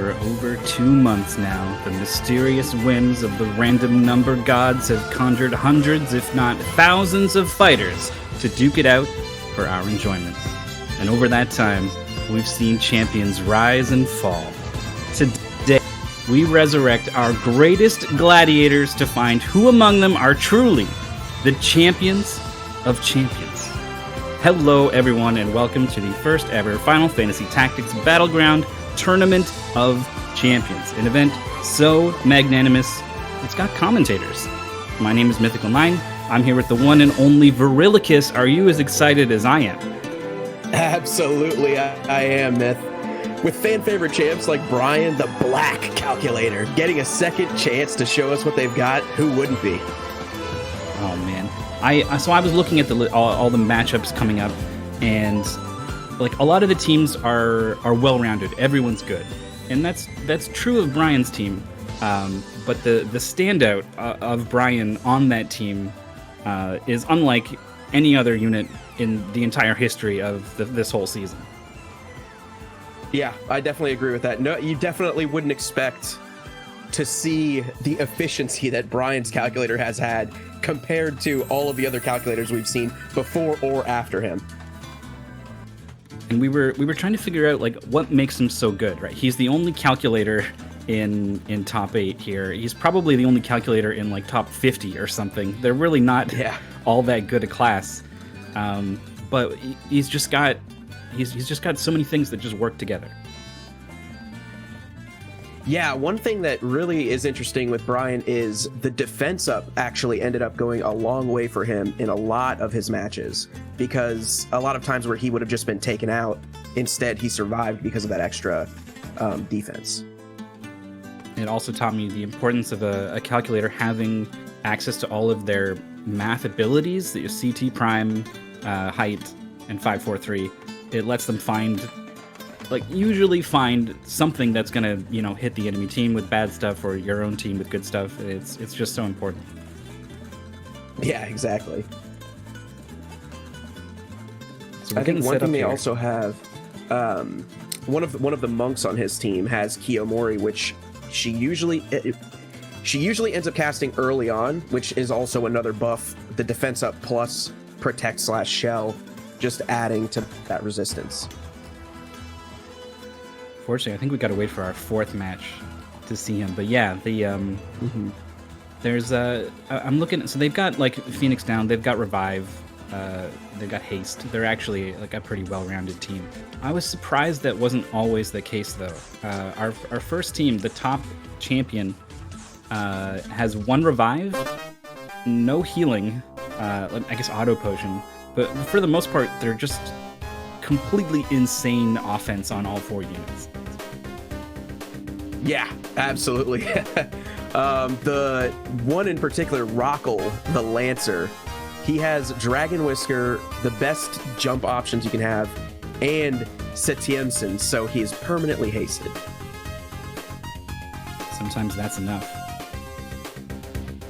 For over 2 months now, the mysterious whims of the random number gods have conjured hundreds, if not thousands, of fighters to duke it out for our enjoyment. And over that time, we've seen champions rise and fall. Today, we resurrect our greatest gladiators to find who among them are truly the champions of champions. Hello, everyone, and welcome to the first ever Final Fantasy Tactics Battleground Tournament of Champions, an event so magnanimous, it's got commentators. My name is Mythical9. I'm here with the one and only Virilicus. Are you as excited as I am? Absolutely, I am, Myth. With fan-favorite champs like Brian the Black Calculator getting a second chance to show us what they've got, who wouldn't be? Oh, man. I was looking at all the matchups coming up, and like a lot of the teams are well-rounded. Everyone's good, and that's true of Brian's team. But the standout of Brian on that team is unlike any other unit in the entire history of this whole season. Yeah, I definitely agree with that. No, you definitely wouldn't expect to see the efficiency that Brian's calculator has had compared to all of the other calculators we've seen before or after him. And we were trying to figure out like what makes him so good, right? He's the only calculator in top 8 here. He's probably the only calculator in like top 50 or something. They're really not all that good a class. But he's just got so many things that just work together. Yeah, one thing that really is interesting with Brian is the defense up actually ended up going a long way for him in a lot of his matches, because a lot of times where he would have just been taken out, instead he survived because of that extra defense. It also taught me the importance of a calculator having access to all of their math abilities, the CT prime, height, and 543. It lets them usually find something that's gonna, hit the enemy team with bad stuff or your own team with good stuff. It's just so important. Yeah, exactly. So I think one thing they also have, one of the monks on his team has Kiyomori, which she usually ends up casting early on, which is also another buff. The defense up plus protect/shell, just adding to that resistance. Fortunately, I think we got to wait for our 4th match to see him. But yeah, there's I'm looking. So they've got like Phoenix down. They've got Revive. They've got Haste. They're actually like a pretty well-rounded team. I was surprised that wasn't always the case though. Our first team, the top champion, has 1 Revive, no healing. I guess auto potion. But for the most part, they're just completely insane offense on all 4 units. Yeah, absolutely. The one in particular, Rockle, the Lancer, he has Dragon Whisker, the best jump options you can have, and Setiensen, so he is permanently hasted. Sometimes that's enough.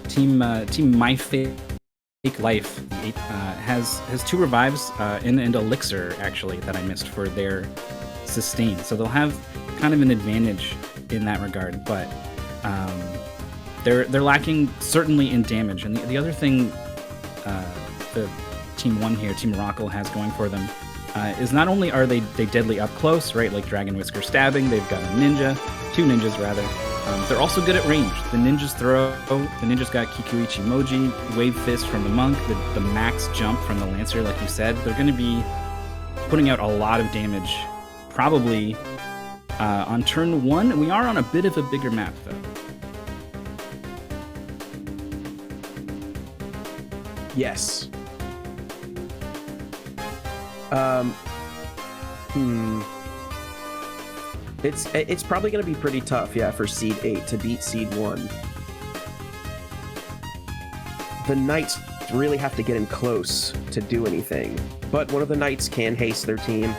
Team My Fake Life has 2 revives and elixir actually that I missed for their sustain, so they'll have kind of an advantage in that regard. But they're lacking certainly in damage. And the other thing the Team 1 here, Team Rockle, has going for them is not only are they deadly up close, right? Like Dragon Whisker stabbing, they've got a ninja, 2 ninjas rather. They're also good at range. The ninjas throw. The ninjas got Kikuichi Moji, Wave Fist from the monk, the max jump from the Lancer, like you said. They're going to be putting out a lot of damage, probably on turn 1. We are on a bit of a bigger map, though. Yes. It's probably going to be pretty tough, yeah, for Seed 8 to beat Seed 1. The Knights really have to get in close to do anything, but one of the Knights can haste their team.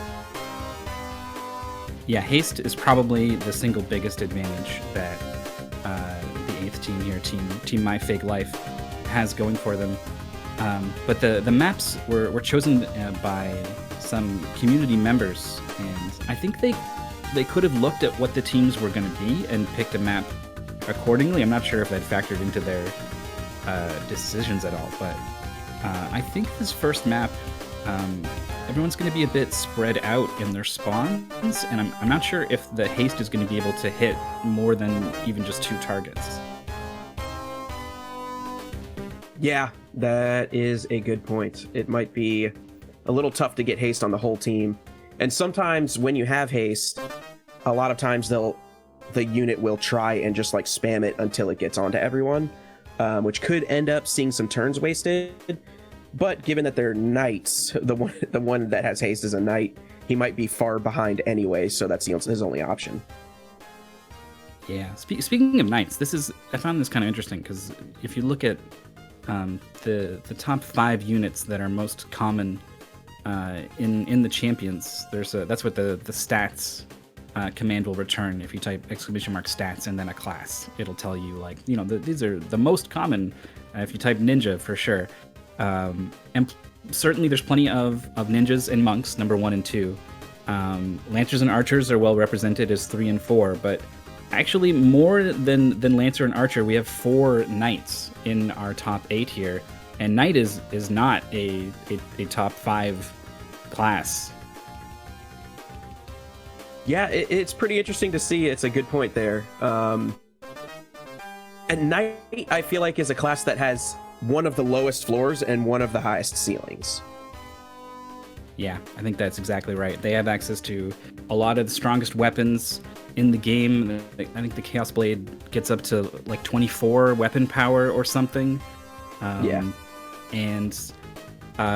Yeah, haste is probably the single biggest advantage that the 8th team here, Team My Fake Life, has going for them. But the maps were chosen by some community members, and I think they they could have looked at what the teams were going to be and picked a map accordingly. I'm not sure if that factored into their decisions at all, but I think this first map, everyone's going to be a bit spread out in their spawns, and I'm not sure if the haste is going to be able to hit more than even just 2 targets. Yeah, that is a good point. It might be a little tough to get haste on the whole team. And sometimes when you have haste, a lot of times the unit will try and just like spam it until it gets onto everyone, which could end up seeing some turns wasted. But given that they're knights, the one that has haste is a knight, he might be far behind anyway, so that's his only option. Yeah, speaking of knights, I found this kind of interesting, because if you look at the top 5 units that are most common in the champions, that's what the stats command will return. If you type !stats and then a class, it'll tell you, like, these are the most common. If you type ninja, for sure. And certainly there's plenty of ninjas and monks, number 1 and 2. Lancers and archers are well represented as 3 and 4, but actually more than Lancer and Archer, we have 4 knights in our top 8 here, and knight is not a top 5 class. Yeah, it's pretty interesting to see. It's a good point there. And knight, I feel like, is a class that has one of the lowest floors and one of the highest ceilings. Yeah, I think that's exactly right. They have access to a lot of the strongest weapons in the game. I think the Chaos Blade gets up to like 24 weapon power or something. And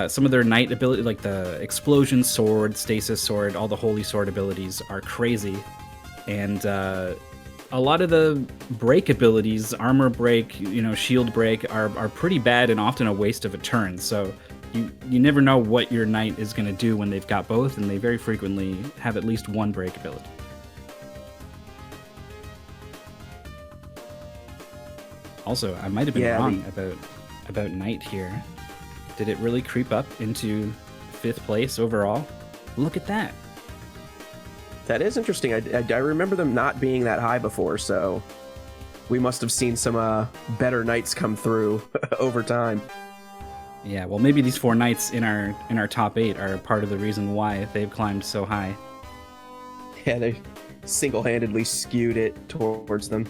some of their knight ability, like the explosion sword, stasis sword, all the holy sword abilities are crazy. And a lot of the break abilities, armor break, shield break, are pretty bad and often a waste of a turn. So you never know what your knight is going to do when they've got both, and they very frequently have at least one break ability. Also, I might have been wrong about knight here. Did it really creep up into 5th place overall? Look at that. That is interesting. I remember them not being that high before, so we must have seen some better knights come through over time. Yeah, well, maybe these 4 knights in our top 8 are part of the reason why they've climbed so high. Yeah, they single-handedly skewed it towards them.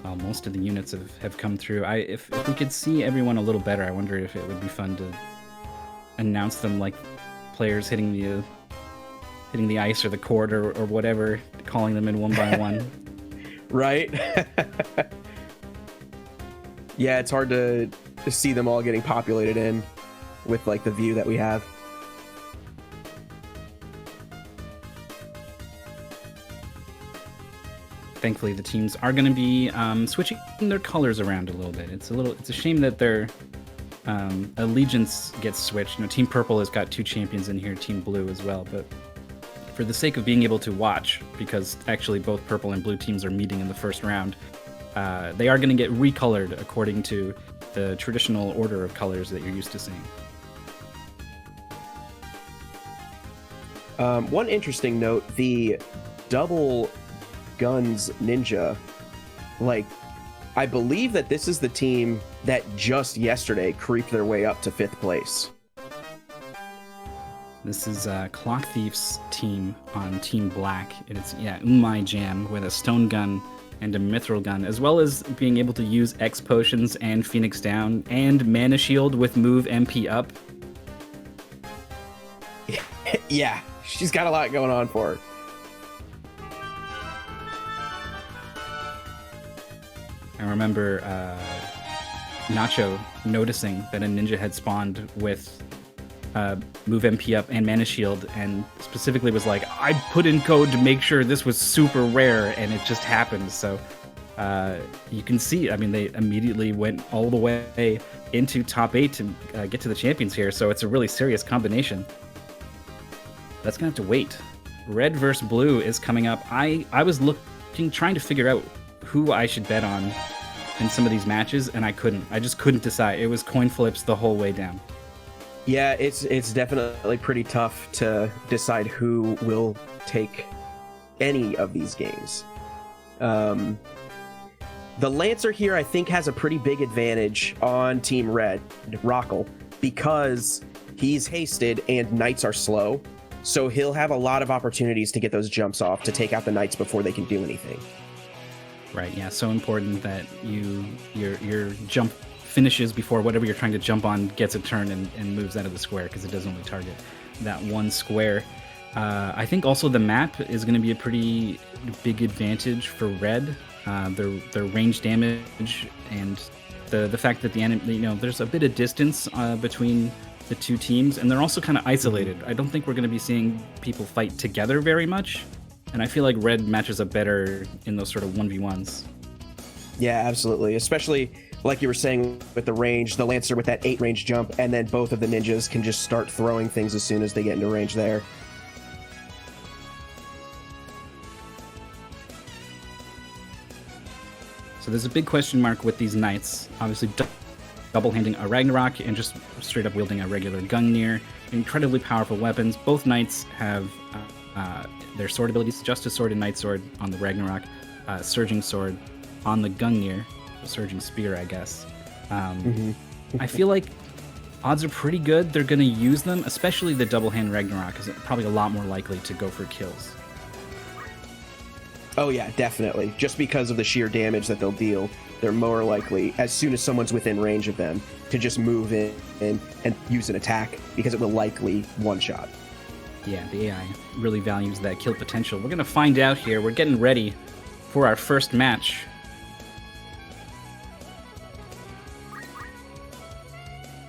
Well, most of the units have come through. If we could see everyone a little better, I wonder if it would be fun to announce them like players hitting the ice or the court or whatever, calling them in one by one. Right? Yeah, it's hard to see them all getting populated in with like the view that we have. Thankfully, the teams are going to be switching their colors around a little bit. It's a shame that their allegiance gets switched. Team Purple has got 2 champions in here, Team Blue as well, but for the sake of being able to watch, because actually both Purple and Blue teams are meeting in the first round, they are going to get recolored according to the traditional order of colors that you're used to seeing. One interesting note, the double guns ninja, like, I believe that this is the team that just yesterday creeped their way up to 5th place. This is Clock Thief's team on Team Black, and it's Umai Jam with a stone gun and a mithril gun, as well as being able to use X potions and Phoenix Down and Mana Shield with move MP up. Yeah, she's got a lot going on for her. I remember Nacho noticing that a ninja had spawned with move MP up and Mana Shield, and specifically was like, I put in code to make sure this was super rare, and it just happened. So you can see, I mean, they immediately went all the way into top 8 to get to the champions here, so it's a really serious combination. That's gonna have to wait. Red versus Blue is coming up. I was trying to figure out who I should bet on in some of these matches, and I just couldn't decide. It was coin flips the whole way down. Yeah, it's definitely pretty tough to decide who will take any of these games. The Lancer here, I think, has a pretty big advantage on Team Red, Rockle, because he's hasted and Knights are slow. So he'll have a lot of opportunities to get those jumps off to take out the Knights before they can do anything. Right, yeah, so important that your jump finishes before whatever you're trying to jump on gets a turn and moves out of the square, because it doesn't only target that one square. I think also the map is going to be a pretty big advantage for Red. Their range damage and the fact that there's a bit of distance between the two teams, and they're also kind of isolated. I don't think we're going to be seeing people fight together very much, and I feel like Red matches up better in those sort of 1v1s. Yeah, absolutely. Especially, like you were saying, with the range, the Lancer with that 8 range jump, and then both of the ninjas can just start throwing things as soon as they get into range there. So there's a big question mark with these knights. Obviously, double-handing a Ragnarok and just straight up wielding a regular Gungnir. Incredibly powerful weapons. Both knights have their sword abilities: Justice Sword and Night Sword on the Ragnarok, Surging Sword on the Gungnir, Surging Spear, I guess. I feel like odds are pretty good they're going to use them, especially the double-hand Ragnarok, is probably a lot more likely to go for kills. Oh yeah, definitely. Just because of the sheer damage that they'll deal, they're more likely, as soon as someone's within range of them, to just move in and use an attack, because it will likely one-shot. Yeah, the AI really values that kill potential. We're going to find out here. We're getting ready for our first match.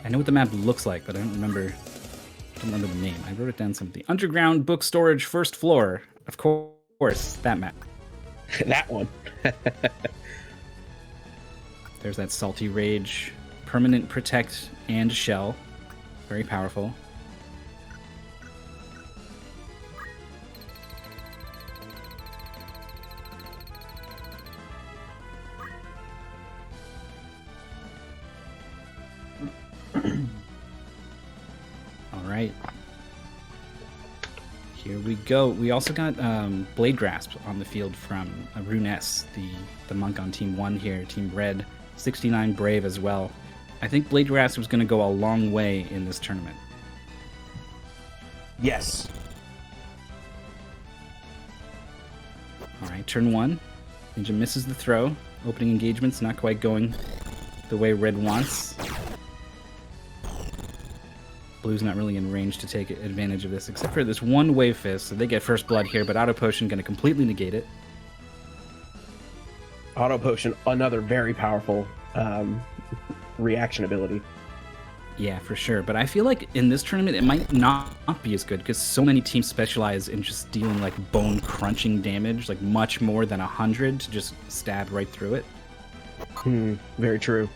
I know what the map looks like, but I don't remember the name. I wrote it down something. Underground Book Storage, first floor. Of course, that map. That one. There's that Salty Rage, Permanent Protect, and Shell. Very powerful. All right. Here we go. We also got Blade Grasp on the field from Runes, the monk on Team 1 here, Team Red. 69 Brave as well. I think Blade Grasp was going to go a long way in this tournament. Yes. All right, turn 1. Ninja misses the throw. Opening engagement's not quite going the way Red wants. Blue's not really in range to take advantage of this, except for this one Wave Fist, so they get first blood here, but Auto Potion going to completely negate it. Auto Potion, another very powerful reaction ability. Yeah, for sure. But I feel like in this tournament, it might not be as good, because so many teams specialize in just dealing like bone-crunching damage, like much more than 100 to just stab right through it. Very true.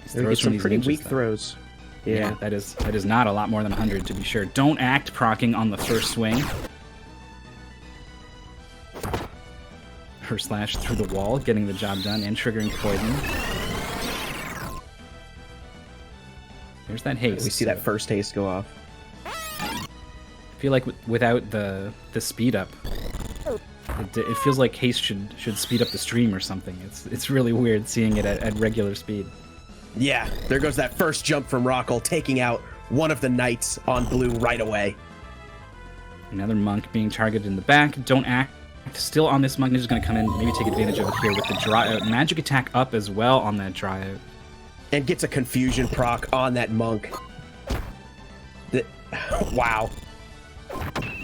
It's some pretty weak throws. Yeah, that is not a lot more than 100, to be sure. Don't act proccing on the first swing. Her slash through the wall, getting the job done and triggering poison. There's that haste. We see that first haste go off. I feel like without the speed up, it feels like haste should speed up the stream or something. It's really weird seeing it at regular speed. Yeah, there goes that first jump from Rockle, taking out one of the knights on blue right away. Another monk being targeted in the back. Don't act. Still on this monk. Ninja's going to come in, maybe take advantage of it here with the dry magic attack up as well on that dry out. And gets a confusion proc on that monk. Wow.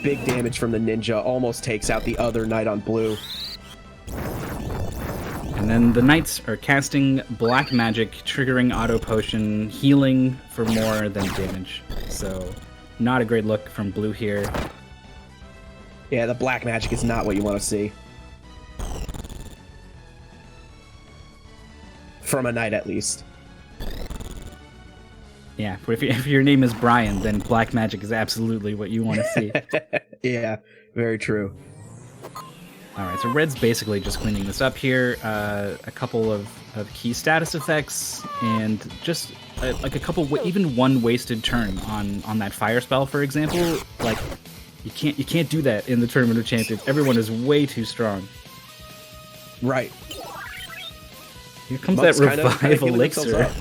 Big damage from the ninja. Almost takes out the other knight on blue. And then the knights are casting black magic, triggering auto potion, healing for more than damage. So not a great look from blue here. Yeah, the black magic is not what you want to see. From a knight, at least. Yeah, if your name is Brian, then black magic is absolutely what you want to see. Yeah, very true. All right, so Red's basically just cleaning this up here. A couple of key status effects and just like a couple, even one wasted turn on that fire spell, for example, like you can't do that in the Tournament of Champions. Everyone is way too strong. Right. Here comes Monks that revive elixir.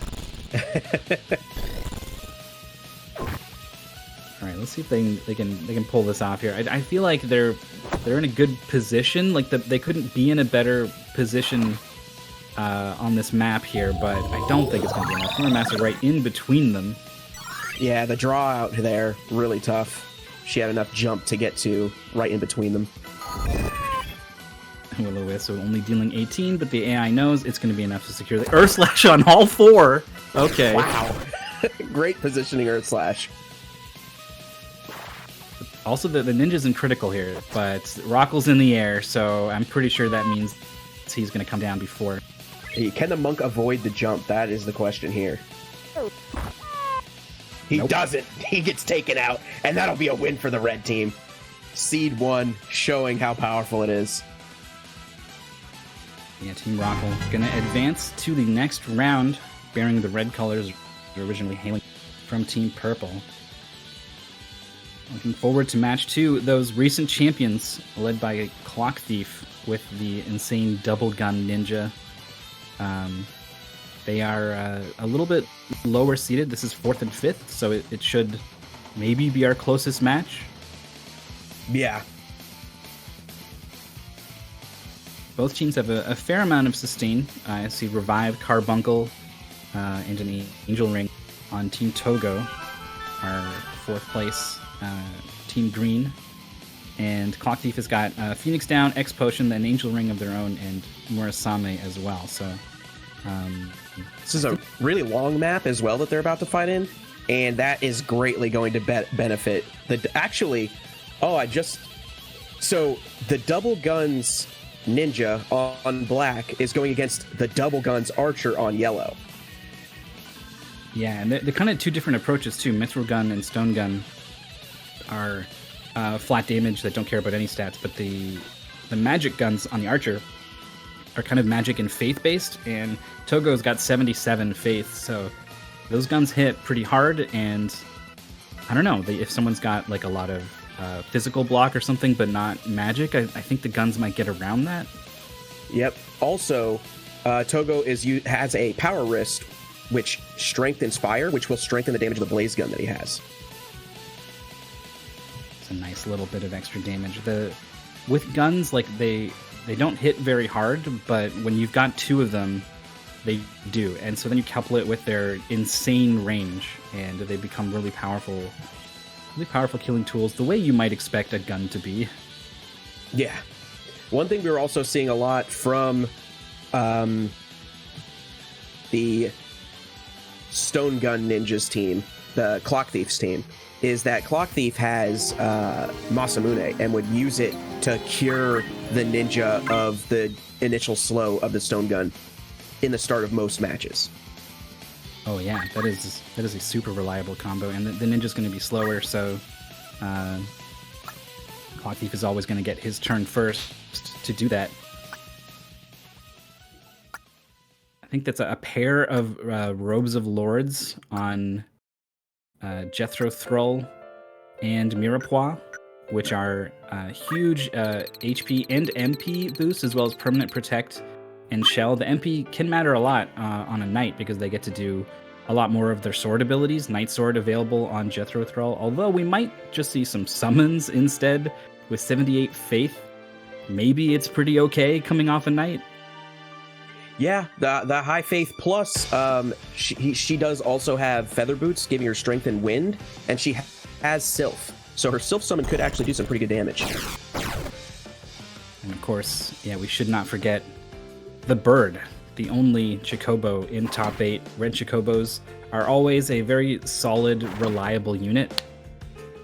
All right, let's see if they can pull this off here. I feel like they're in a good position. Like they couldn't be in a better position on this map here, but I don't think it's going to be enough. Humor Master right in between them. Yeah, the draw out there really tough. She had enough jump to get to right in between them. Will-O-Wisp, so only dealing 18, but the AI knows it's going to be enough to secure the Earth Slash on all 4. Okay. Wow. Great positioning, Earth Slash. Also, the ninja's in critical here, but Rockle's in the air, so I'm pretty sure that means he's going to come down before. Hey, can the monk avoid the jump? That is the question here. He doesn't. He gets taken out, and that'll be a win for the red team. Seed 1, showing how powerful it is. Yeah, Team Rockle gonna advance to the next round, bearing the red colors originally hailing from Team Purple. Looking forward to match 2. Those recent champions, led by Clock Thief with the insane double gun ninja. They are a little bit lower seeded. This is 4th and 5th, so it should maybe be our closest match. Yeah. Both teams have a fair amount of sustain. I see Revive, Carbuncle, and an Angel Ring on Team Togo, our 4th place Team Green. And Clock Thief has got Phoenix Down, X Potion, an Angel Ring of their own, and Murasame as well. So this is a really long map as well that they're about to fight in, and that is greatly going to benefit the so the double guns ninja on black is going against the double guns archer on yellow. Yeah, and they're kind of 2 different approaches too. Mithril Gun and Stone Gun are flat damage that don't care about any stats, but the magic guns on the archer are kind of magic and faith based, and Togo's got 77 faith, so those guns hit pretty hard. And I don't know, if someone's got like a lot of physical block or something but not magic, I think the guns might get around that. Yep. Also, Togo has a power wrist which strengthens fire, which will strengthen the damage of the blaze gun that he has. It's a nice little bit of extra damage. With guns, like they don't hit very hard, but when you've got 2 of them, they do. And so then you couple it with their insane range, and they become really powerful killing tools, the way you might expect a gun to be. Yeah. One thing we were also seeing a lot from the Stone Gun Ninjas team, the Clock Thieves team, is that Clock Thief has Masamune and would use it to cure the ninja of the initial slow of the Stone Gun in the start of most matches. Oh yeah, that is a super reliable combo, and the ninja's going to be slower, so Clock Thief is always going to get his turn first to do that. I think that's a pair of Robes of Lords on Jethro Thrall and Mirepoix, which are huge HP and MP boosts, as well as permanent protect and shell. The MP can matter a lot on a knight, because they get to do a lot more of their sword abilities. Knight Sword available on Jethro Thrall, although we might just see some summons instead with 78 faith. Maybe it's pretty okay coming off a knight. Yeah, the high faith plus, she does also have feather boots, giving her strength and wind, and she has Sylph, so her Sylph summon could actually do some pretty good damage. And of course, yeah, we should not forget the bird, the only Chocobo in top 8. Red Chocobos are always a very solid, reliable unit,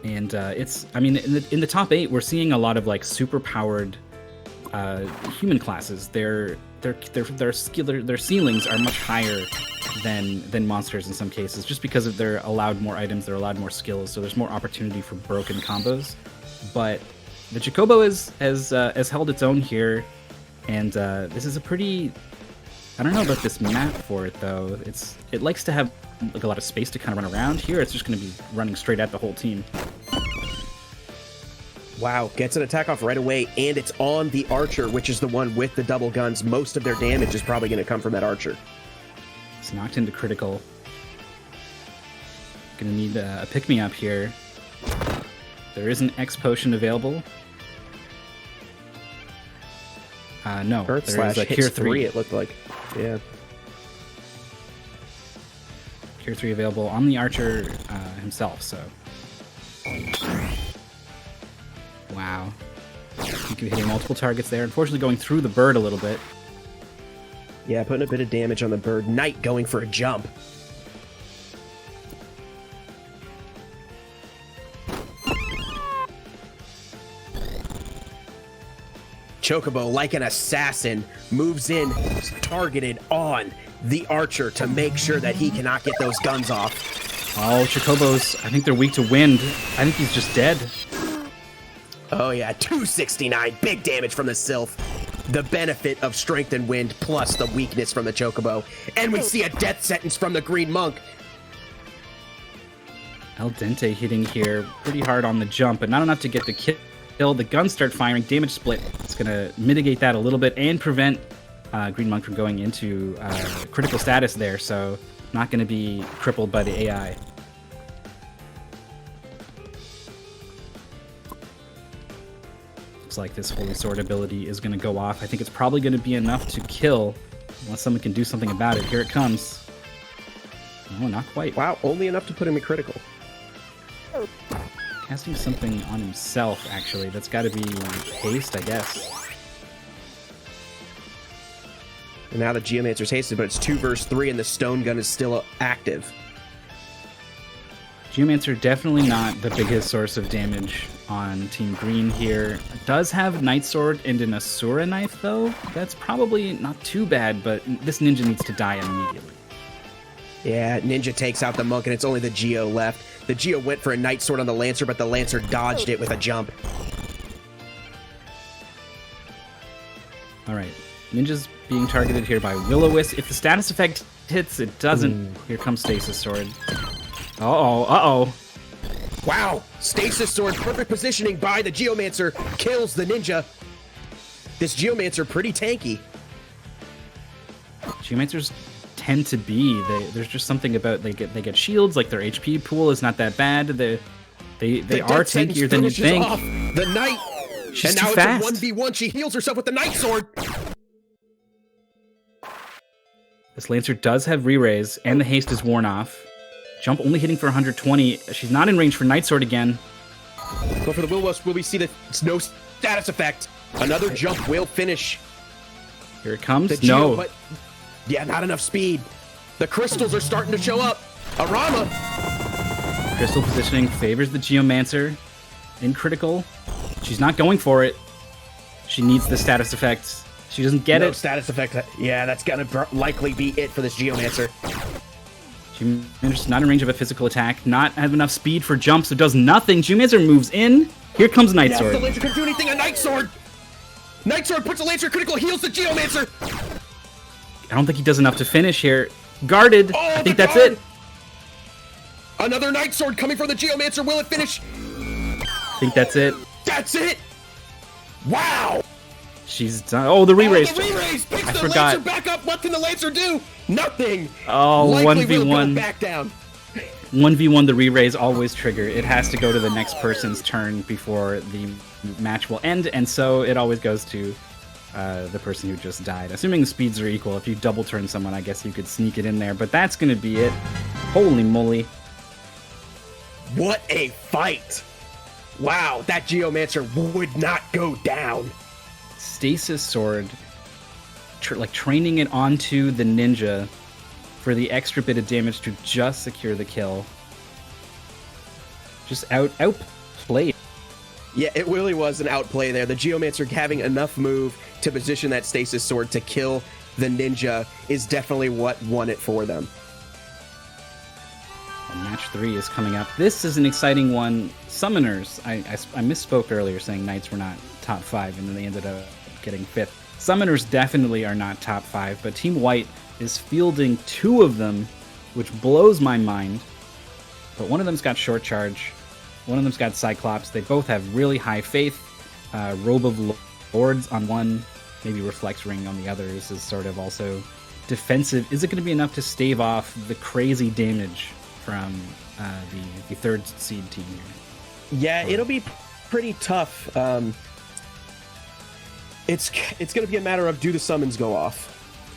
and in the top 8, we're seeing a lot of like super powered human classes. Their ceilings are much higher than monsters in some cases, just because they're allowed more items, they're allowed more skills, so there's more opportunity for broken combos. But the Chocobo has held its own here, and this is a pretty... I don't know about this map for it though. It likes to have like a lot of space to kind of run around. Here, it's just going to be running straight at the whole team. Wow, gets an attack off right away, and it's on the archer, which is the one with the double guns. Most of their damage is probably going to come from that archer. It's knocked into critical. Gonna need a pick-me-up here. There is an X potion available. No, Earth there Slash is a hits Cure 3, it looked like. Yeah. Cure 3 available on the archer himself, so... Wow. You can be hitting multiple targets there. Unfortunately, going through the bird a little bit. Yeah, putting a bit of damage on the bird. Knight going for a jump. Chocobo, like an assassin, moves in, targeted on the archer to make sure that he cannot get those guns off. Oh, Chocobos, I think they're weak to wind. I think he's just dead. Oh yeah, 269, big damage from the Sylph. The benefit of strength and wind plus the weakness from the Chocobo. And we see a death sentence from the Green Monk. El Dente hitting here pretty hard on the jump, but not enough to get the kill. The guns start firing, damage split. It's going to mitigate that a little bit and prevent Green Monk from going into critical status there, so not going to be crippled by the AI. Looks like this Holy Sword ability is going to go off. I think it's probably going to be enough to kill, unless someone can do something about it. Here it comes. Oh, not quite. Wow, only enough to put him in critical. Casting something on himself, actually. That's got to be haste, I guess. And now the Geomancer's hasted, but it's 2 versus 3, and the Stone Gun is still active. Geomancer definitely not the biggest source of damage on Team Green here. Does have Night Sword and an Asura Knife, though. That's probably not too bad, but this ninja needs to die immediately. Yeah, Ninja takes out the Monk, and it's only the Geo left. The Geo went for a Night Sword on the Lancer, but the Lancer dodged it with a jump. All right. Ninja's being targeted here by Will-O-Wisp. If the status effect hits, it doesn't. Here comes Stasis Sword. Uh-oh, uh-oh. Wow, Stasis Sword, perfect positioning by the Geomancer, kills the Ninja. This Geomancer pretty tanky. Geomancers tend to be. There's just something about they get shields, like their HP pool is not that bad. They are tankier than you think. Off the Knight. She's and too now fast. It's a 1v1. She heals herself with the Night Sword. This Lancer does have re-raise, and the haste is worn off. Jump only hitting for 120. She's not in range for Night Sword again. Go for the Will-O-Wisp. Will we see the no status effect? Another jump will finish. Here it comes. The Geo, No. but yeah, not enough speed. The crystals are starting to show up. Arama. Crystal positioning favors the Geomancer. In critical. She's not going for it. She needs the status effect. She doesn't get it. Status effect. Yeah, that's gonna likely be it for this Geomancer. Geomancer's not in range of a physical attack. Not have enough speed for jump, so does nothing. Geomancer moves in. Here comes Night Sword. The Lancer can do anything. A Night Sword. Night Sword puts the Lancer critical, heals the Geomancer. I don't think he does enough to finish here. Guarded. Oh, I think that's it. Another Night Sword coming from the Geomancer. Will it finish? I think that's it. That's it. Wow. She's done. Oh, the re-raise. Oh, the re-raise picks I the forgot. Lancer back up. What can the Lancer do? Nothing. Oh, Likely will 1v1. go back down. 1v1, the re-raise always trigger. It has to go to the next person's turn before the match will end, and so it always goes to the person who just died. Assuming the speeds are equal, if you double turn someone, I guess you could sneak it in there, but that's going to be it. Holy moly. What a fight. Wow, that Geomancer would not go down. Stasis Sword, training it onto the ninja for the extra bit of damage to just secure the kill. Just outplayed. Yeah, it really was an outplay there. The Geomancer having enough move to position that Stasis Sword to kill the ninja is definitely what won it for them. Well, match 3 is coming up. This is an exciting one. Summoners. I misspoke earlier saying Knights were not top 5, and then they ended up getting 5th. Summoners definitely are not top 5, but Team White is fielding 2 of them which blows my mind. But one of them's got Short Charge, one of them's got Cyclops. They both have really high faith. Robe of Lords on one, maybe Reflex Ring on the others is sort of also defensive. Is it going to be enough to stave off the crazy damage from the third seed team here? Yeah, it'll be pretty tough. It's going to be a matter of, do the summons go off?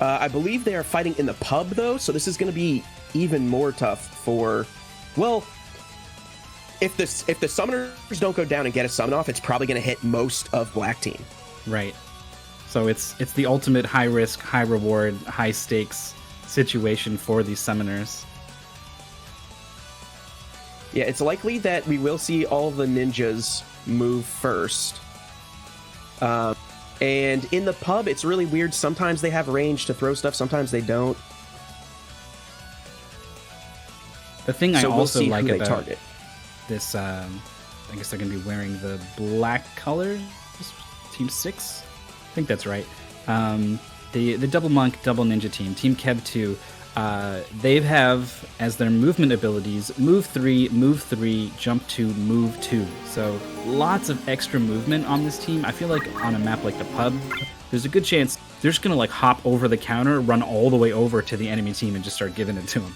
I believe they are fighting in the pub, though, so this is going to be even more tough for... Well, if the summoners don't go down and get a summon off, it's probably going to hit most of Black Team. Right. So it's the ultimate high risk, high reward, high stakes situation for these summoners. Yeah, it's likely that we will see all the ninjas move first. And in the pub, it's really weird. Sometimes they have range to throw stuff, sometimes they don't. The thing I also like about target. This, I guess they're going to be wearing the black colors. Team 6? I think that's right. The Double Monk, Double Ninja team, Team Kev 2, they have as their movement abilities move 3, jump 2, move 2. So lots of extra movement on this team. I feel like on a map like the pub, there's a good chance they're just going to like hop over the counter, run all the way over to the enemy team and just start giving it to them.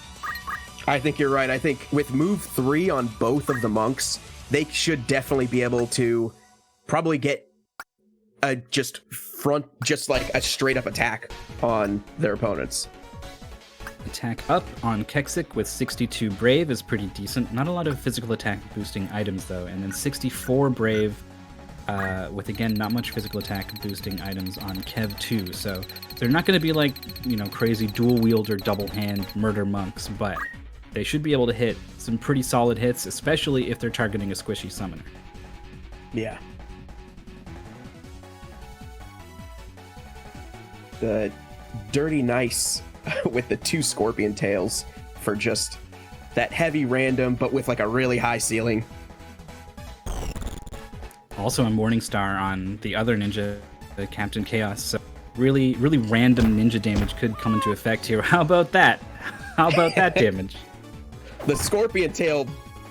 I think you're right. I think with move 3 on both of the monks, they should definitely be able to probably get just like a straight up attack on their opponents. Attack up on Kexic with 62 Brave is pretty decent. Not a lot of physical attack boosting items though. And then 64 Brave with, again, not much physical attack boosting items on Kev 2. So they're not going to be like, crazy dual wield or double hand murder monks, but they should be able to hit some pretty solid hits, especially if they're targeting a squishy summoner. Yeah. The Dirty Nice with the 2 Scorpion Tails for just that heavy random, but with like a really high ceiling. Also a Morningstar on the other ninja, the Captain Chaos. So really, really random ninja damage could come into effect here. How about that? How about that damage? The Scorpion Tail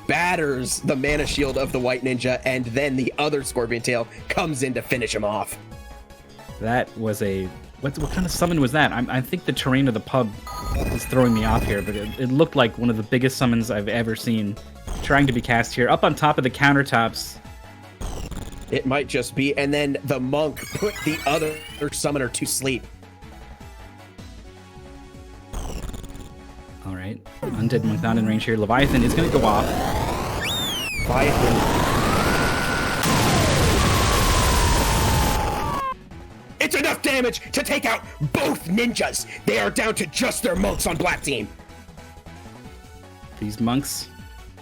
batters the mana shield of the White Ninja, and then the other Scorpion Tail comes in to finish him off. That was a... What kind of summon was that? I think the terrain of the pub is throwing me off here, but it looked like one of the biggest summons I've ever seen trying to be cast here. Up on top of the countertops. It might just be, and then the monk put the other summoner to sleep. All right, Undead Monk not in range here. Leviathan is going to go off. Leviathan. It's enough damage to take out both ninjas. They are down to just their monks on Black Team. These monks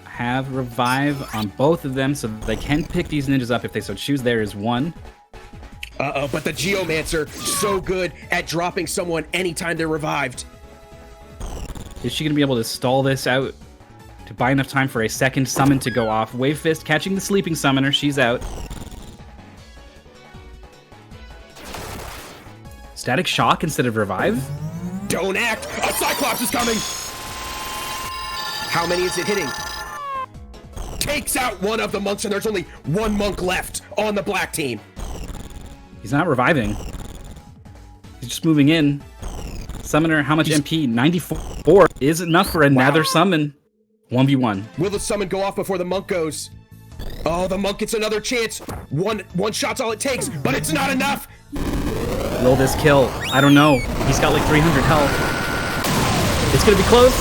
have revive on both of them, so they can pick these ninjas up if they so choose. There is one. Uh-oh, but the Geomancer, so good at dropping someone anytime they're revived. Is she going to be able to stall this out to buy enough time for a second summon to go off? Wave Fist catching the sleeping summoner. She's out. Static Shock instead of revive? Don't act! A Cyclops is coming! How many is it hitting? Takes out one of the monks, and there's only one monk left on the Black Team. He's not reviving. He's just moving in. Summoner, how much MP? 94 is enough for another summon. 1v1. Will the summon go off before the monk goes? Oh, the monk gets another chance. One shot's all it takes, but it's not enough. Will this kill? I don't know. He's got like 300 health. It's gonna be close.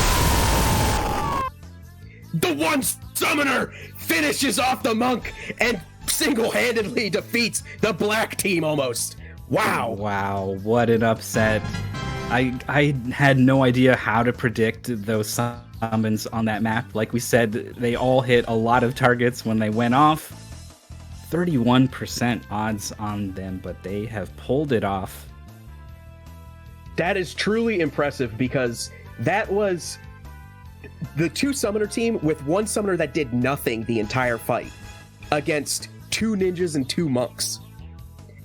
The one summoner finishes off the monk and single-handedly defeats the Black Team almost. Wow. Wow, what an upset. I had no idea how to predict those summons on that map. Like we said, they all hit a lot of targets when they went off. 31% odds on them, but they have pulled it off. That is truly impressive because that was the 2 summoner team with one summoner that did nothing the entire fight against 2 ninjas and 2 monks.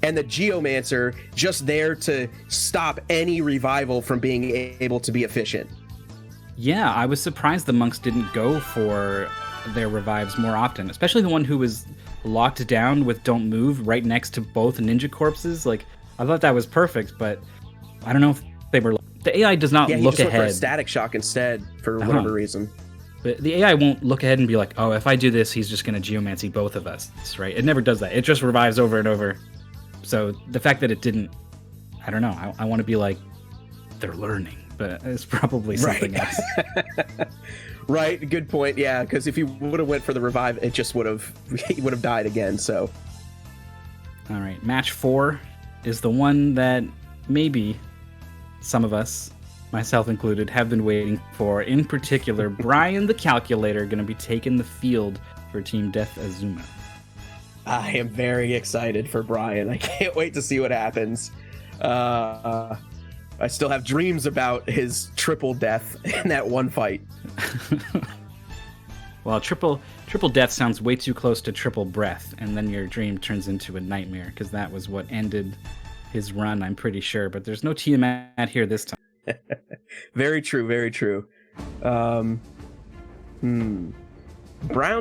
And the Geomancer just there to stop any revival from being able to be efficient. Yeah, I was surprised the monks didn't go for their revives more often, especially the one who was locked down with don't move right next to both ninja corpses. Like, I thought that was perfect, but I don't know if they were. The AI does not Yeah, he look just went for a ahead. static shock instead for whatever reason. But the AI won't look ahead and be like, oh, if I do this, he's just going to geomancy both of us, right? It never does that. It just revives over and over. So the fact that it didn't, I don't know. I want to be like, they're learning, but it's probably something else. Right, good point. Yeah, because if he would have went for the revive, it just would have he would have died again. So, all right, match 4 is the one that maybe some of us, myself included, have been waiting for. In particular, Brian the Calculator going to be taking the field for Team Death Azuma. I am very excited for Brian. I can't wait to see what happens. I still have dreams about his triple death in that one fight. Well, triple death sounds way too close to triple breath, and then your dream turns into a nightmare, because that was what ended his run, I'm pretty sure. But there's no Tiamat here this time. Very true, very true. Brown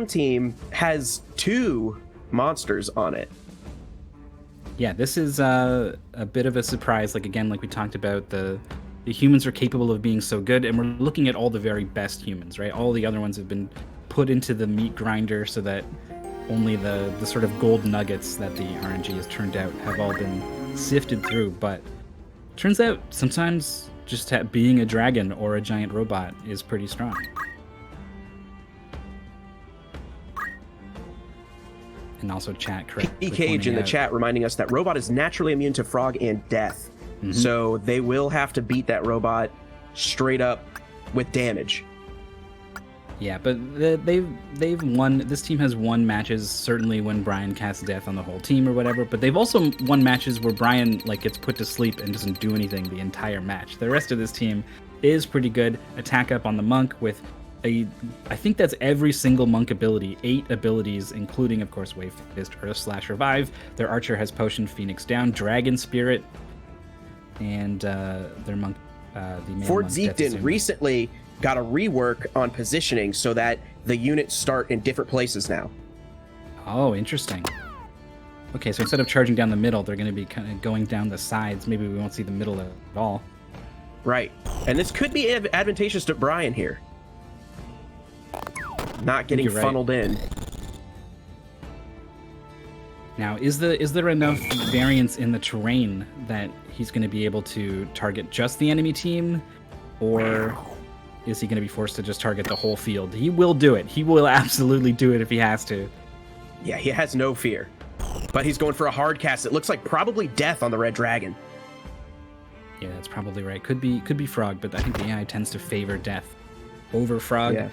team has 2 monsters on it. Yeah, this is a bit of a surprise. Like, again, like we talked about, the humans are capable of being so good, and we're looking at all the very best humans, right? All the other ones have been put into the meat grinder so that only the sort of gold nuggets that the RNG has turned out have all been sifted through. But turns out sometimes just being a dragon or a giant robot is pretty strong. And also chat correct. Cage in the chat reminding us that robot is naturally immune to frog and death. Mm-hmm. So they will have to beat that robot straight up with damage. Yeah, but they've won. This team has won matches, certainly when Brian casts death on the whole team or whatever, but they've also won matches where Brian gets put to sleep and doesn't do anything the entire match. The rest of this team is pretty good. Attack up on the monk with I think that's every single monk ability, 8 abilities, including, of course, Wave Fist, Earth / Revive. Their archer has Potion, Phoenix Down, Dragon Spirit, and their monk, the male Fort monk, Zeekden recently got a rework on positioning so that the units start in different places now. Oh, interesting. Okay, so instead of charging down the middle, they're going to be kind of going down the sides. Maybe we won't see the middle at all. Right, and this could be advantageous to Brian here. Not getting funneled in. Now, is there enough variance in the terrain that he's going to be able to target just the enemy team, or is he going to be forced to just target the whole field? He will do it. He will absolutely do it if he has to. Yeah, he has no fear. But he's going for a hard cast. It looks like probably death on the red dragon. Yeah, that's probably right. Could be frog, but I think the AI tends to favor death over frog. Yeah.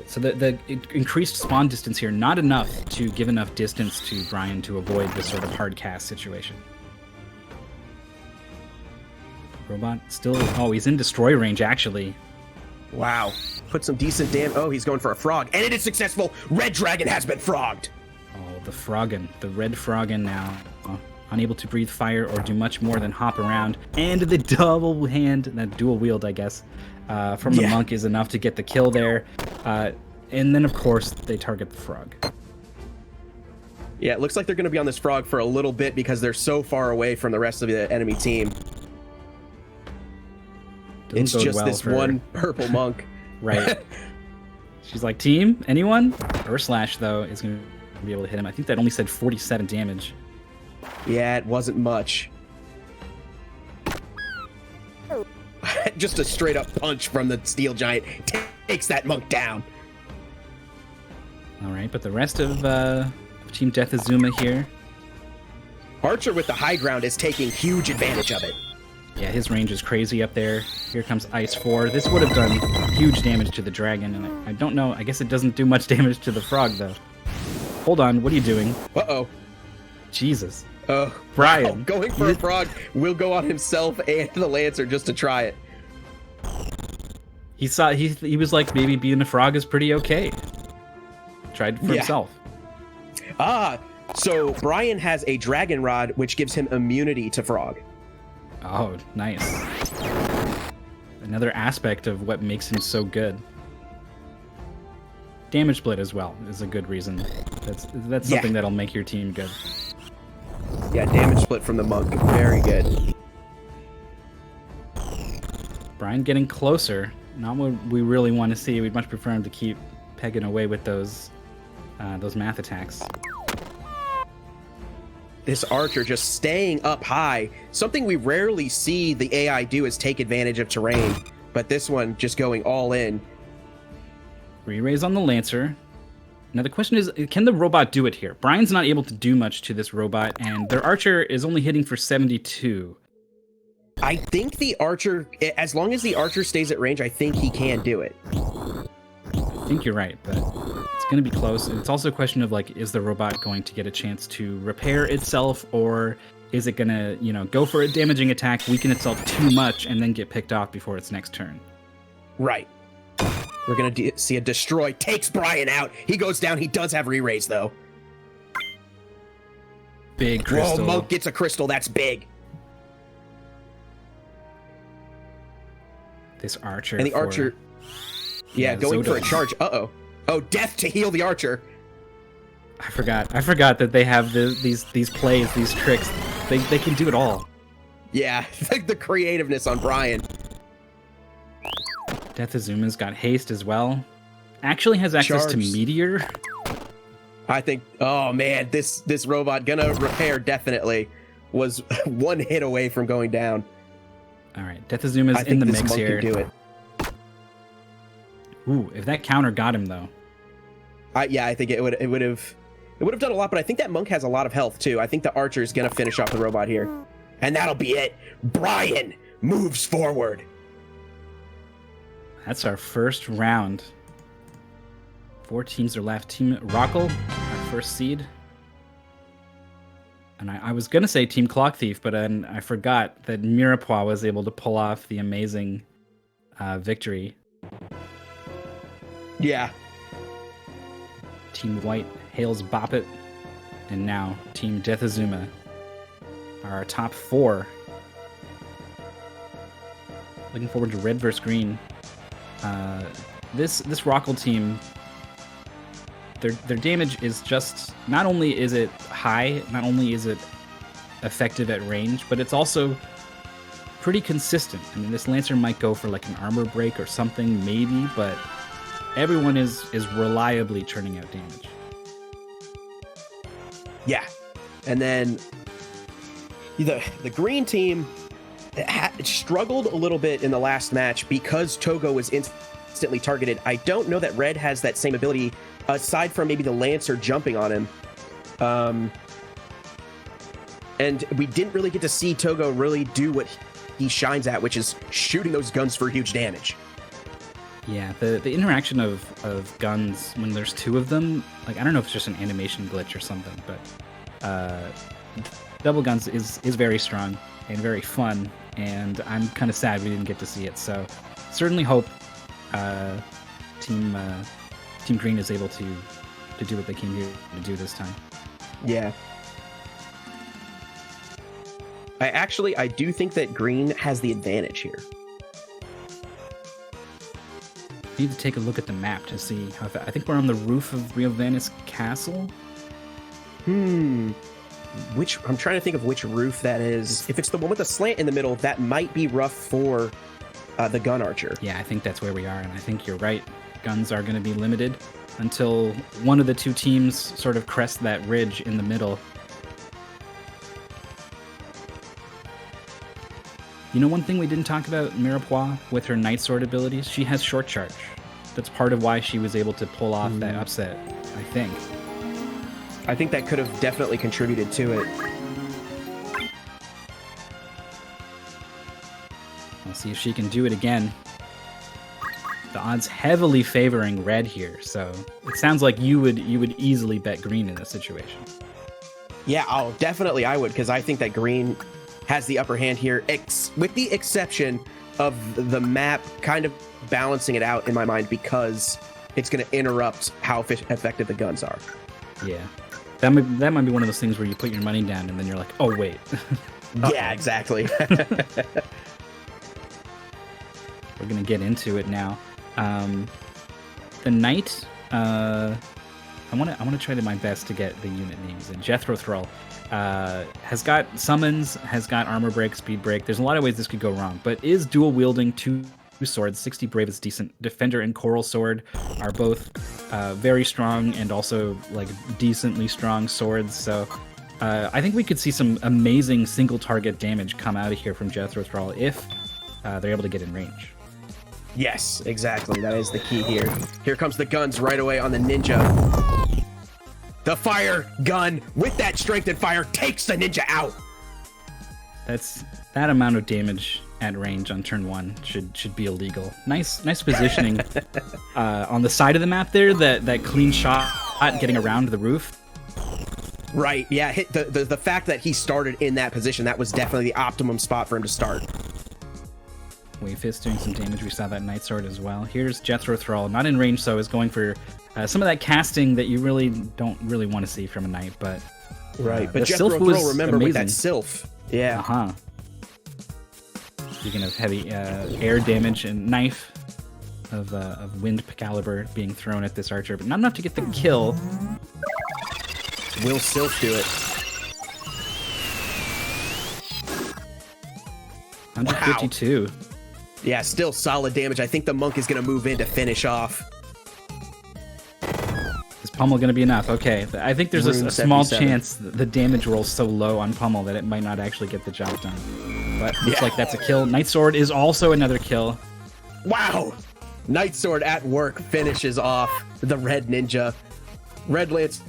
So the increased spawn distance here, not enough to give enough distance to Brian to avoid this sort of hard cast situation. Robot still, oh, he's in destroy range actually. Wow, put some decent damage. Oh, he's going for a frog, and it is successful. Red dragon has been frogged. Oh, the froggen, the red froggen now. Unable to breathe fire or do much more than hop around. And the double hand, that dual wield, I guess, from the monk is enough to get the kill there. And then, of course, they target the frog. Yeah, it looks like they're going to be on this frog for a little bit because they're so far away from the rest of the enemy team. It's just this one purple monk. Right. She's like, team, anyone? Slash, though, is going to be able to hit him. I think that only said 47 damage. Yeah, it wasn't much. Just a straight up punch from the steel giant takes that monk down. All right, but the rest of Team Death Azuma here. Archer with the high ground is taking huge advantage of it. Yeah, his range is crazy up there. Here comes Ice 4. This would have done huge damage to the dragon, and I don't know. I guess it doesn't do much damage to the frog, though. Hold on, what are you doing? Uh-oh. Jesus. Brian. Wow, going for a frog will go on himself and the Lancer just to try it. He was like, maybe being a frog is pretty okay. Tried for himself. So Brian has a dragon rod which gives him immunity to frog. Oh, nice. Another aspect of what makes him so good. Damage split as well is a good reason. That's something that'll make your team good. Yeah, damage split from the monk. Very good. Brian getting closer. Not what we really want to see. We'd much prefer him to keep pegging away with those math attacks. This archer just staying up high. Something we rarely see the AI do is take advantage of terrain, but this one just going all in. Re-raise on the Lancer. Now the question is, can the robot do it here? Brian's not able to do much to this robot, and their archer is only hitting for 72. I think the archer, as long as the archer stays at range, I think he can do it. I think you're right, but it's going to be close. And it's also a question of, like, is the robot going to get a chance to repair itself, or is it going to, you know, go for a damaging attack, weaken itself too much, and then get picked off before its next turn? Right. We're going to see a destroy. Takes Brian out. He goes down. He does have re-raise, though. Big crystal. Whoa, Monk gets a crystal. That's big. This archer. And the archer... Yeah, going for a charge. Uh-oh. Oh, death to heal the archer. I forgot that they have these plays, these tricks. They can do it all. Yeah, the creativeness on Brian. Death Azuma's got haste as well. Actually has access to Meteor. I think, oh man, this robot gonna repair definitely. Was one hit away from going down. All right, Death Azuma's in the mix here. Can do it. Ooh, if that counter got him though. Yeah, I think it would have done a lot, but I think that monk has a lot of health too. I think the archer is gonna finish off the robot here, and that'll be it. Brian moves forward. That's our first round. 4 teams are left. Team Rockle, our first seed. And I was going to say Team Clock Thief, but then I forgot that Mirepoix was able to pull off the amazing victory. Yeah. Team White hails Bop It. And now Team Death Azuma are our top 4. Looking forward to red versus green. This Rockle team, their damage is just, not only is it high, not only is it effective at range, but it's also pretty consistent. I mean, this Lancer might go for like an armor break or something, maybe, but everyone is reliably churning out damage. Yeah. And then the green team struggled a little bit in the last match because Togo was instantly targeted. I don't know that Red has that same ability, aside from maybe the Lancer jumping on him. And we didn't really get to see Togo really do what he shines at, which is shooting those guns for huge damage. Yeah, the interaction of guns when there's 2 of them, like, I don't know if it's just an animation glitch or something, but double guns is very strong and very fun, and I'm kind of sad we didn't get to see it. So certainly hope Team Green is able to do what they came here to do this time. Yeah. I do think that Green has the advantage here. I need to take a look at the map to see how I think we're on the roof of Rio Vanis Castle. I'm trying to think of which roof that is. If it's the one with the slant in the middle, that might be rough for the gun archer. Yeah, I think that's where we are, and I think you're right. Guns are going to be limited until one of the 2 teams sort of crest that ridge in the middle. You know, one thing we didn't talk about Mirepoix with her Night Sword abilities, she has short charge. That's part of why she was able to pull off that upset, I think. I think that could have definitely contributed to it. We'll see if she can do it again. The odds heavily favoring Red here, so it sounds like you would easily bet Green in this situation. Yeah, definitely I would, because I think that Green has the upper hand here, with the exception of the map kind of balancing it out in my mind, because it's going to interrupt how effective the guns are. Yeah. That might be one of those things where you put your money down and then you're like, oh, wait. Yeah, exactly. We're gonna get into it now. The knight. I wanna try to my best to get the unit names in. Jethro Thrall has got summons, has got armor break, speed break. There's a lot of ways this could go wrong, but is dual wielding two swords. 60 brave is decent. Defender and Coral Sword are both very strong and also like decently strong swords. So I think we could see some amazing single target damage come out of here from Jethro Thrall if they're able to get in range. Yes, exactly. That is the key here. Here comes the guns right away on the ninja. The fire gun with that strength and fire takes the ninja out. That amount of damage at range on turn 1 should be illegal. Nice positioning on the side of the map there. That clean shot getting around the roof. Right. Yeah. Hit the fact that he started in that position. That was definitely the optimum spot for him to start. Wave Fist doing some damage. We saw that Night Sword as well. Here's Jethro Thrall, not in range, so is going for some of that casting that you really don't want to see from a knight. But right. But Jethro Thrall, remember, amazing. With that Sylph. Yeah. Speaking of heavy air damage and knife of wind caliber being thrown at this archer, but not enough to get the kill. Will Sylph do it? 152. Wow. Yeah, still solid damage. I think the monk is going to move in to finish off. Is Pummel going to be enough? Okay. I think there's a small chance that the damage roll's so low on Pummel that it might not actually get the job done. But looks like that's a kill. Night Sword is also another kill. Wow! Night Sword at work finishes off the Red Ninja. Red Lancer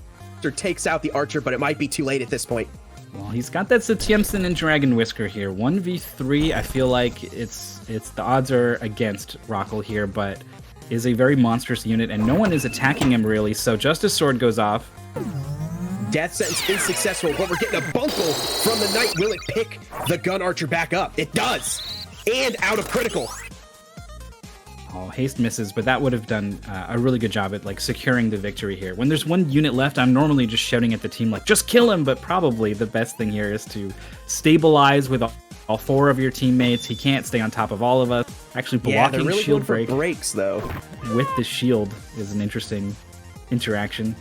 takes out the archer, but it might be too late at this point. Well, he's got that Satyamson and Dragon Whisker here. 1v3, I feel like it's the odds are against Rockle here, but is a very monstrous unit, and no one is attacking him really, so Justice Sword goes off. Death Sentence is successful, but we're getting a bunkle from the Knight. Will it pick the Gun Archer back up? It does! And out of critical. Oh, haste misses, but that would have done a really good job at like securing the victory here. When there's one unit left, I'm normally just shouting at the team like, just kill him, but probably the best thing here is to stabilize with all 4 of your teammates. He can't stay on top of all of us. Actually, blocking really shield break breaks though with the shield is an interesting interaction.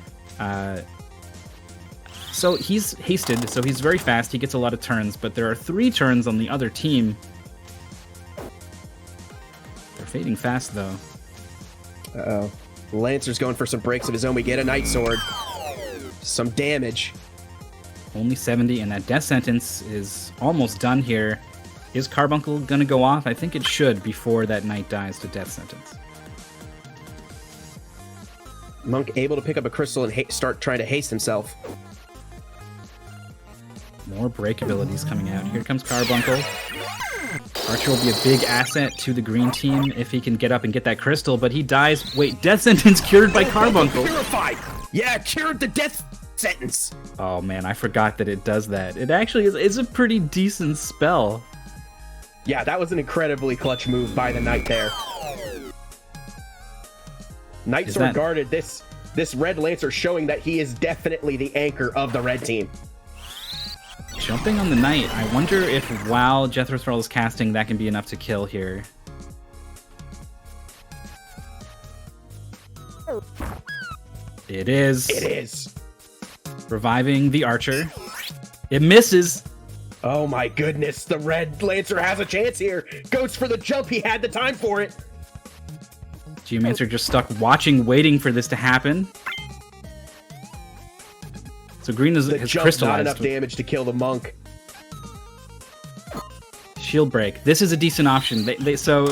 So he's hasted, so he's very fast. He gets a lot of turns, but there are 3 turns on the other team. They're fading fast, though. Uh-oh. Lancer's going for some breaks of his own. We get a Night Sword. Some damage. Only 70, and that Death Sentence is almost done here. Is Carbuncle going to go off? I think it should before that Knight dies to Death Sentence. Monk able to pick up a crystal and start trying to haste himself. More break abilities coming out. Here comes Carbuncle. Archer will be a big asset to the green team if he can get up and get that crystal, but he dies. Wait, Death Sentence cured by Carbuncle. Purified! Yeah, cured the Death Sentence. Oh man, I forgot that it does that. It actually is a pretty decent spell. Yeah, that was an incredibly clutch move by the Knight there. Night Sword guarded this Red Lancer, showing that he is definitely the anchor of the red team. Jumping on the Knight. I wonder if while Jethro Thrall is casting, that can be enough to kill here. It is. It is. Reviving the Archer. It misses. Oh my goodness. The Red Lancer has a chance here. Goes for the jump. He had the time for it. Geomancer just stuck watching, waiting for this to happen. So green has crystallized. Not enough damage to kill the monk. Shield break. This is a decent option. So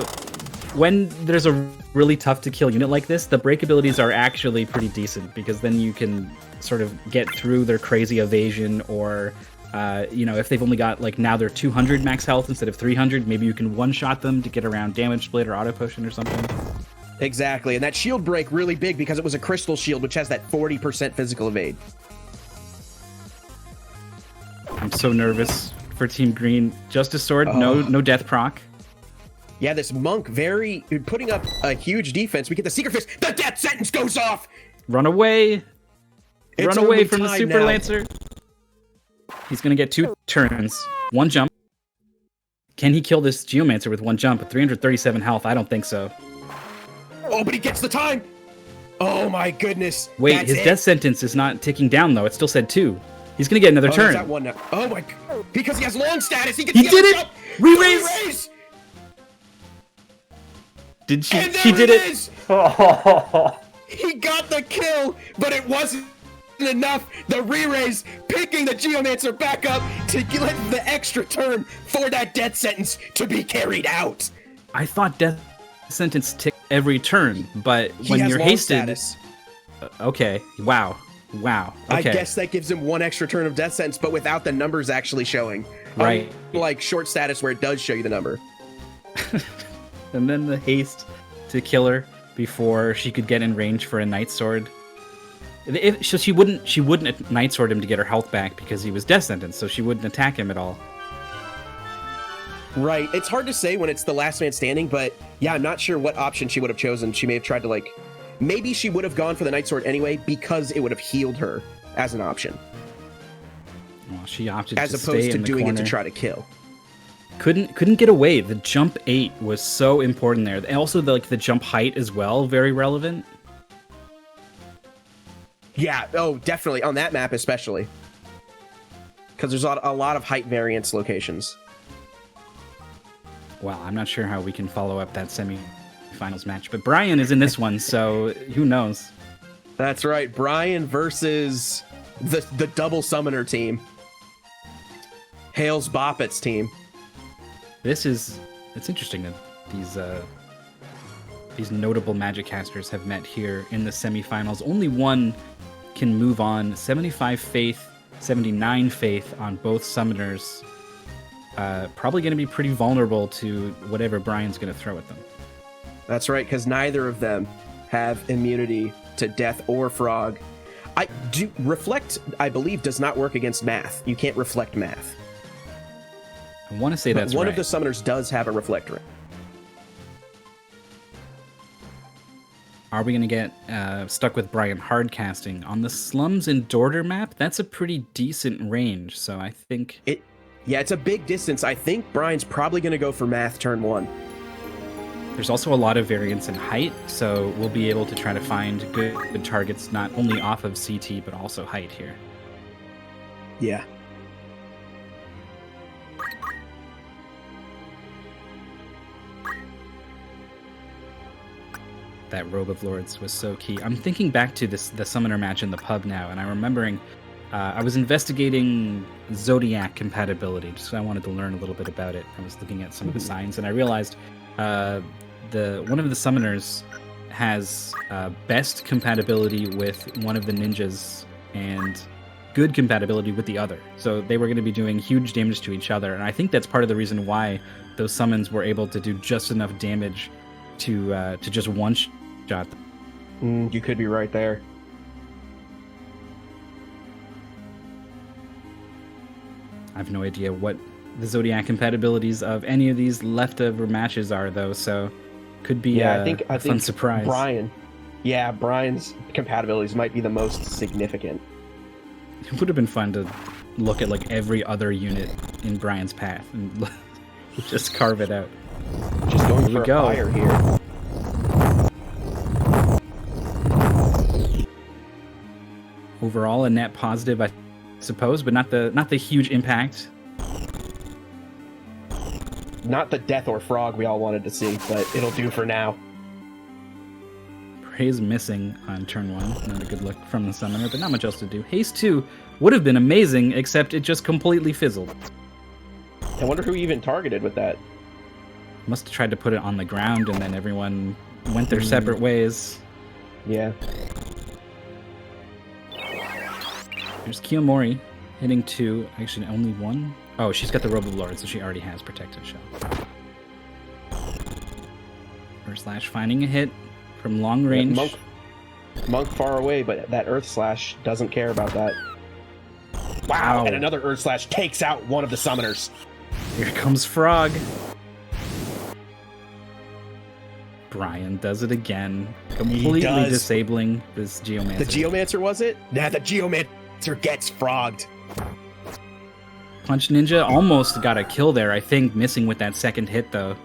when there's a really tough to kill unit like this, the break abilities are actually pretty decent because then you can sort of get through their crazy evasion, or if they've only got like now they're 200 max health instead of 300, maybe you can one-shot them to get around damage split or auto potion or something. Exactly, and that shield break really big because it was a crystal shield which has that 40% physical evade. I'm so nervous for Team Green. Justice Sword, no death proc. Yeah, this monk putting up a huge defense. We get the Secret Fist. The Death Sentence goes off. Run away! Run away from the Super Lancer. He's gonna get 2 turns, 1 jump. Can he kill this Geomancer with one jump at 337 health? I don't think so. Oh, but he gets the time. Oh my goodness. Wait, That's his it. death sentence is not ticking down though. It still said 2. He's gonna get another Oh, turn. he's at 1 now. Oh my, because he has long status. He He did it! Re-raise! Did she? And there She did it. is. He got the kill, but it wasn't enough. The re-raise picking the Geomancer back up to let the extra turn for that death sentence to be carried out. I thought death sentence ticked every turn, but He when has you're long hasted, status. Okay. Wow. Okay. I guess that gives him 1 extra turn of death sentence, but without the numbers actually showing. Right. Like short status where it does show you the number. And then the haste to kill her before she could get in range for a Night Sword. So she wouldn't Night Sword him to get her health back because he was death sentenced, so she wouldn't attack him at all. Right. It's hard to say when it's the last man standing, but yeah, I'm not sure what option she would have chosen. She may have tried to maybe she would have gone for the Night Sword anyway because it would have healed her as an option. Well, she opted As to opposed stay to in the doing corner. it to try to kill. Couldn't get away. The jump 8 was so important there. And also the jump height as well, very relevant. Yeah, oh, definitely. On that map especially. Because there's a lot of height variance locations. Well, I'm not sure how we can follow up that semi-finals match, but Brian is in this one, so who knows? That's right. Brian versus the double summoner team. Hales Boppet's team. It's interesting that these notable magic casters have met here in the semifinals. Only one can move on. 75 faith, 79 faith on both summoners. Probably going to be pretty vulnerable to whatever Brian's going to throw at them. That's right, because neither of them have immunity to death or frog. Reflect, I believe, does not work against math. You can't reflect math. I want to say that's one right. of the summoners does have a reflect ring. Are we going to get stuck with Brian hardcasting? On the Slums and Dorder map, that's a pretty decent range, so I think... Yeah, it's a big distance. I think Brian's probably going to go for math turn 1. There's also a lot of variance in height, so we'll be able to try to find good targets not only off of CT, but also height here. Yeah. That Robe of Lords was so key. I'm thinking back to the summoner match in the pub now, and I'm remembering I was investigating Zodiac compatibility, just 'cause I wanted to learn a little bit about it. I was looking at some of the signs, and I realized one of the summoners has best compatibility with one of the ninjas and good compatibility with the other. So they were going to be doing huge damage to each other, and I think that's part of the reason why those summons were able to do just enough damage to just one-shot them. You could be right there. I have no idea what the Zodiac compatibilities of any of these leftover matches are, though, so could be I a think fun surprise. Brian's compatibilities might be the most significant. It would have been fun to look at like every other unit in Brian's path and just carve it out. Just going Here we for a go. fire here. Overall, a net positive, I suppose, but not the huge impact. Not the death or frog we all wanted to see, but it'll do for now. Praise missing on turn 1. Not a good look from the summoner, but not much else to do. Haste 2 would have been amazing, except it just completely fizzled. I wonder who even targeted with that. Must have tried to put it on the ground, and then everyone went their separate ways. Yeah. There's Kiyomori hitting 2. Actually, only 1. Oh, she's got the Robe of Lords, so she already has Protected Shell. Earth Slash finding a hit from long range. Monk far away, but that Earth Slash doesn't care about that. Wow! And another Earth Slash takes out one of the summoners. Here comes Frog. Brian does it again, completely disabling this Geomancer. The Geomancer, was it? Nah, the Geomancer gets frogged. Punch Ninja almost got a kill there, I think, missing with that second hit, though.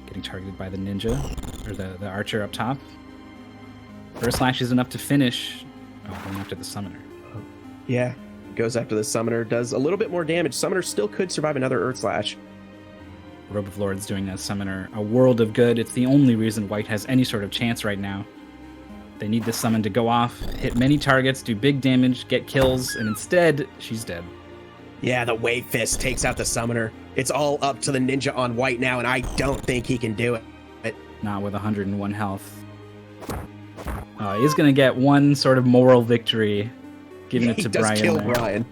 Getting targeted by the ninja, or the archer up top. Earth Slash is enough to finish. Oh, going after the summoner. Yeah, goes after the summoner, does a little bit more damage. Summoner still could survive another Earth Slash. Robe of Lords doing that summoner a world of good. It's the only reason White has any sort of chance right now. They need this summon to go off, hit many targets, do big damage, get kills, and instead, she's dead. Yeah, the Wave Fist takes out the summoner. It's all up to the ninja on White now, and I don't think he can do it. Not with 101 health. He's going to get one sort of moral victory, giving it to Brian. He does kill there. Brian.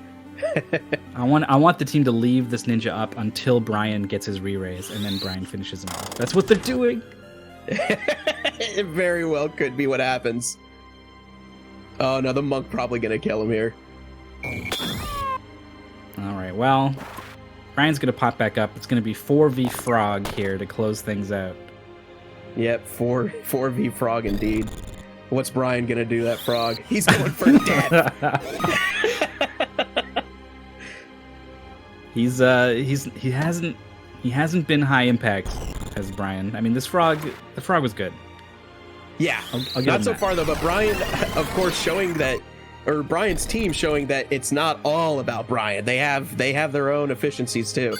I want the team to leave this ninja up until Brian gets his re-raise, and then Brian finishes him off. That's what they're doing. It very well could be what happens. Oh no, the monk probably gonna kill him here. Alright, well, Brian's gonna pop back up. It's gonna be 4v Frog here to close things out. Yep, 4v Frog indeed. What's Brian gonna do, that Frog? He's going for death. He hasn't been high impact as Brian. I mean, the frog was good. Yeah, I'll not so far though. But Brian, of course, showing that, or Brian's team showing that it's not all about Brian. They have their own efficiencies too.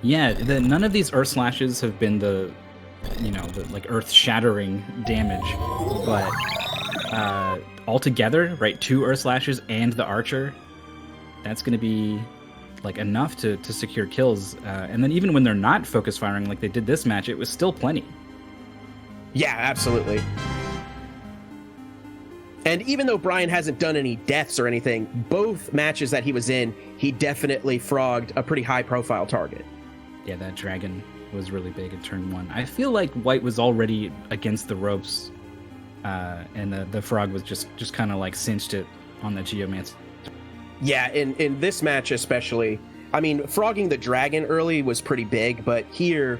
Yeah, none of these Earth Slashes have been the like earth-shattering damage, but altogether, right, 2 Earth Slashes and the Archer, that's going to be like enough to secure kills. And then even when they're not focus firing like they did this match, it was still plenty. Yeah, absolutely. And even though Brian hasn't done any deaths or anything, both matches that he was in, he definitely frogged a pretty high-profile target. Yeah, that dragon was really big in turn 1. I feel like White was already against the ropes, and the frog was just kind of like cinched it on the Geomancer. Yeah, in this match especially, I mean, frogging the dragon early was pretty big, but here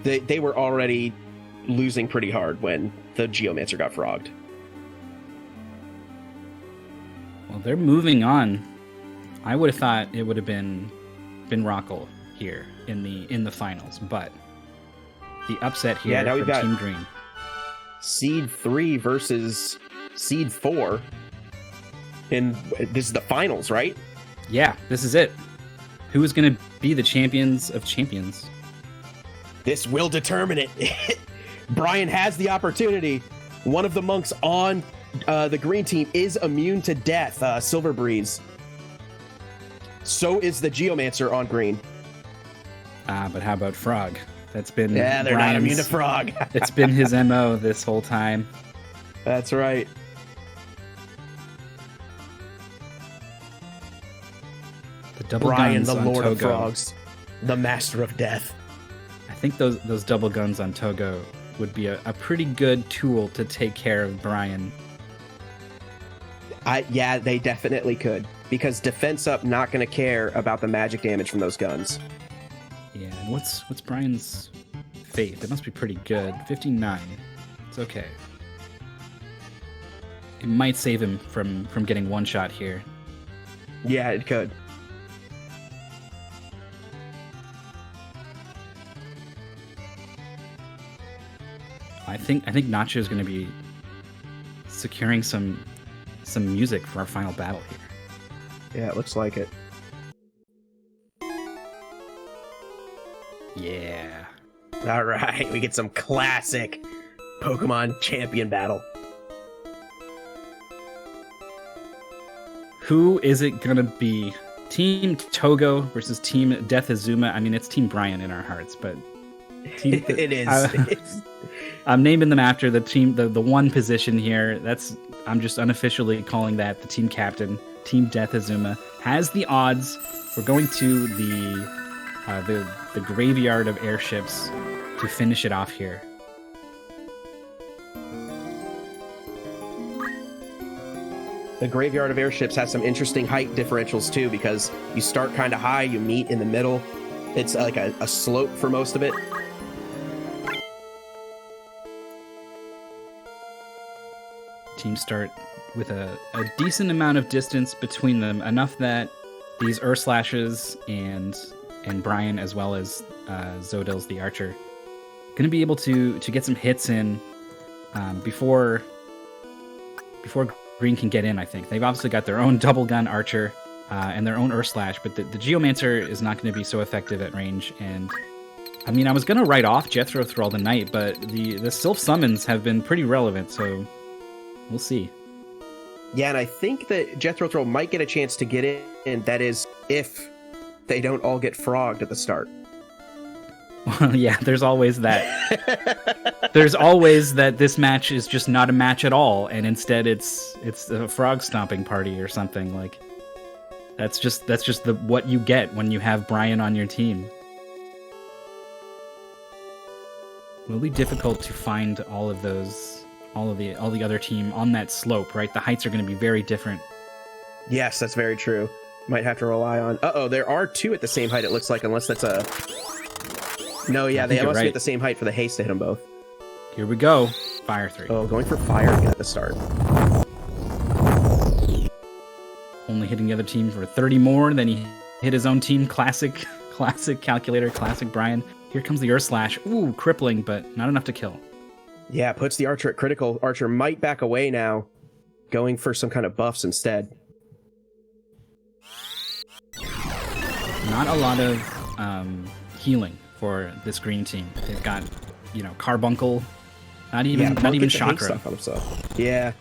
they were already losing pretty hard when the Geomancer got frogged. Well, they're moving on. I would have thought it would have been Rockle here in the finals, but the upset here now from Team Green. Seed 3 versus Seed 4. And this is the finals, right? Yeah, this is it. Who is going to be the champions of champions? This will determine it. Brian has the opportunity. One of the monks on the green team is immune to death, Silver Breeze. So is the Geomancer on green. But how about Frog? That's been they're Brian's, not immune to Frog. It's been his MO this whole time. That's right. The double Brian, guns the on Lord Togo. of Frogs, the Master of Death. I think those double guns on Togo would be a pretty good tool to take care of Brian. Yeah, they definitely could. Because Defense Up not going to care about the magic damage from those guns. Yeah, and what's Brian's faith? It must be pretty good. 59. It's okay. It might save him from getting one shot here. Yeah, it could. I think Nacho is going to be securing some music for our final battle here. Yeah, it looks like it. Yeah. All right, we get some classic Pokemon champion battle. Who is it going to be? Team Togo versus Team Death Azuma. I mean, it's Team Brian in our hearts, but team, it is. I'm naming them after the team, the one position here. I'm just unofficially calling that the team captain. Team Death Azuma has the odds. We're going to the graveyard of airships to finish it off here. The graveyard of airships has some interesting height differentials too, because you start kind of high, you meet in the middle. It's like a slope for most of it. Teams start with a decent amount of distance between them, enough that these Urslashes and Brian, as well as Zodil's the Archer, going to be able to get some hits in before Green can get in, I think. They've obviously got their own double gun Archer and their own Urslash, but the Geomancer is not going to be so effective at range. And I mean, I was going to write off Jethro Thrall tonight, but the Sylph summons have been pretty relevant, so we'll see. Yeah, and I think that Jethro Thrall might get a chance to get in. That is, if they don't all get frogged at the start. Well, yeah, there's always that. There's always that this match is just not a match at all, and instead it's a frog stomping party or something. Like that's just what you get when you have Brian on your team. It'll be difficult to find all the other team on that slope, right? The heights are going to be very different. Yes, that's very true. Might have to rely on... Uh-oh, there are two at the same height, it looks like, unless that's a... No, yeah, they must be at the same height for the haste to hit them both. Here we go. Fire 3. Oh, going for fire again at the start. Only hitting the other team for 30 more than he hit his own team. Classic calculator, classic Brian. Here comes the Urslash. Ooh, crippling, but not enough to kill. Yeah, puts the Archer at critical. Archer might back away now, going for some kind of buffs instead. Not a lot of healing for this green team. They've got, Carbuncle, not even Chakra. Yeah,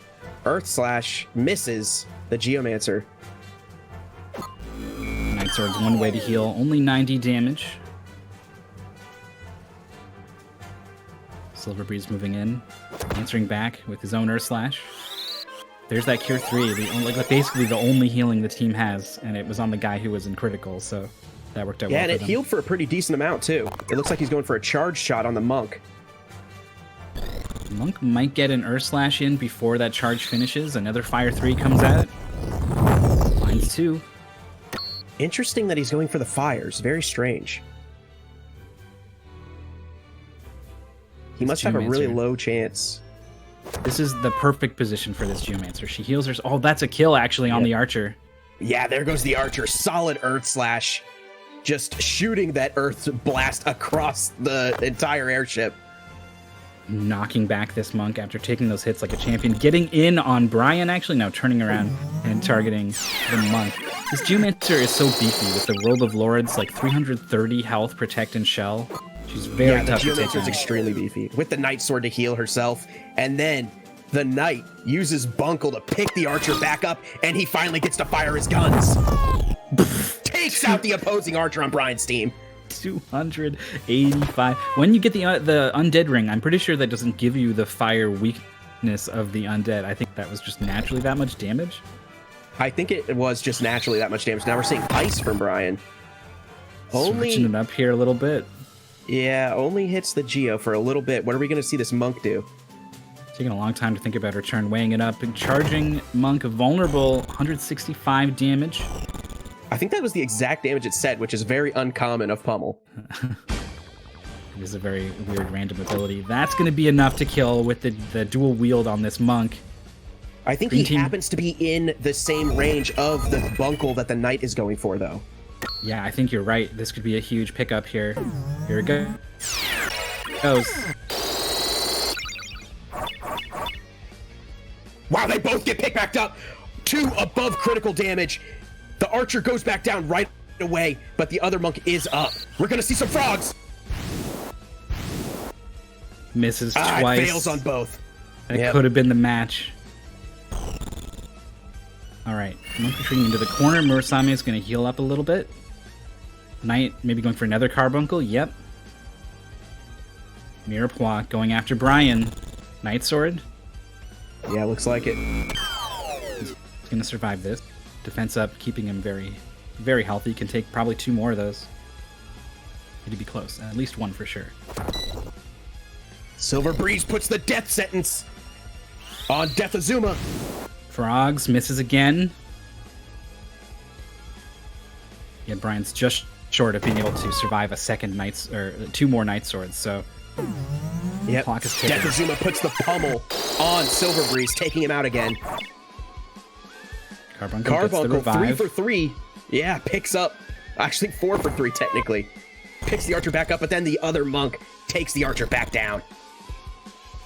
Earthslash misses the Geomancer. Night Sword's one way to heal, only 90 damage. Silver Breeze moving in, answering back with his own Urslash. There's that Cure 3, basically the only healing the team has, and it was on the guy who was in critical, so that worked out well. Yeah, and it healed for a pretty decent amount, too. It looks like he's going for a charge shot on the Monk. Monk might get an Urslash in before that charge finishes. Another Fire 3 comes out. Finds 2. Interesting that he's going for the fires. Very strange. He must have a really low chance. This is the perfect position for this Geomancer. She heals her... Oh, that's a kill, actually, on the Archer. Yeah, there goes the Archer. Solid Earthslash. Just shooting that Earth blast across the entire airship. Knocking back this Monk after taking those hits like a champion. Getting in on Brian, actually. Now turning around and targeting the Monk. This Geomancer is so beefy with the World of Lords, like 330 health, protect, and shell. She's very tough to take on. The Geomancer is extremely beefy. With the Night Sword to heal herself, and then the Knight uses Bunkle to pick the Archer back up, and he finally gets to fire his guns. Takes out the opposing Archer on Brian's team. 285. When you get the Undead Ring, I'm pretty sure that doesn't give you the fire weakness of the Undead. I think that was just naturally that much damage. I think it was just naturally that much damage. Now we're seeing Ice from Brian. Switching it up here a little bit. Yeah, only hits the Geo for a little bit. What are we going to see this Monk do? Taking a long time to think about her turn, weighing it up. And charging Monk vulnerable, 165 damage. I think that was the exact damage it said, which is very uncommon of Pummel. It is a very weird random ability. That's going to be enough to kill with the dual wield on this Monk. I think he happens to be in the same range of the Bunkle that the Knight is going for, though. Yeah, I think you're right. This could be a huge pickup here. Here it goes. Wow, they both get picked back up. 2 above critical damage. The Archer goes back down right away, but the other Monk is up. We're going to see some frogs. Misses twice. It fails on both. That could have been the match. All right, Monk retreating into the corner. Murasame is going to heal up a little bit. Knight maybe going for another Carbuncle. Yep. Mirepoix going after Brian. Night Sword. Yeah, looks like it. He's going to survive this. Defense up, keeping him very, very healthy. Can take probably 2 more of those. It'd be close. At least 1 for sure. Silver Breeze puts the death sentence on Death Azuma. Frogs misses again. Yeah, Brian's just short of being able to survive a second 2 more Night Swords. So Yep. Clock is ticking. Deathazuma puts the pummel on Silver Breeze, taking him out again. Carbuncle gets the revive. 3 for 3. Yeah, picks up. Actually, 4 for 3, technically. Picks the archer back up, but then the other monk takes the archer back down.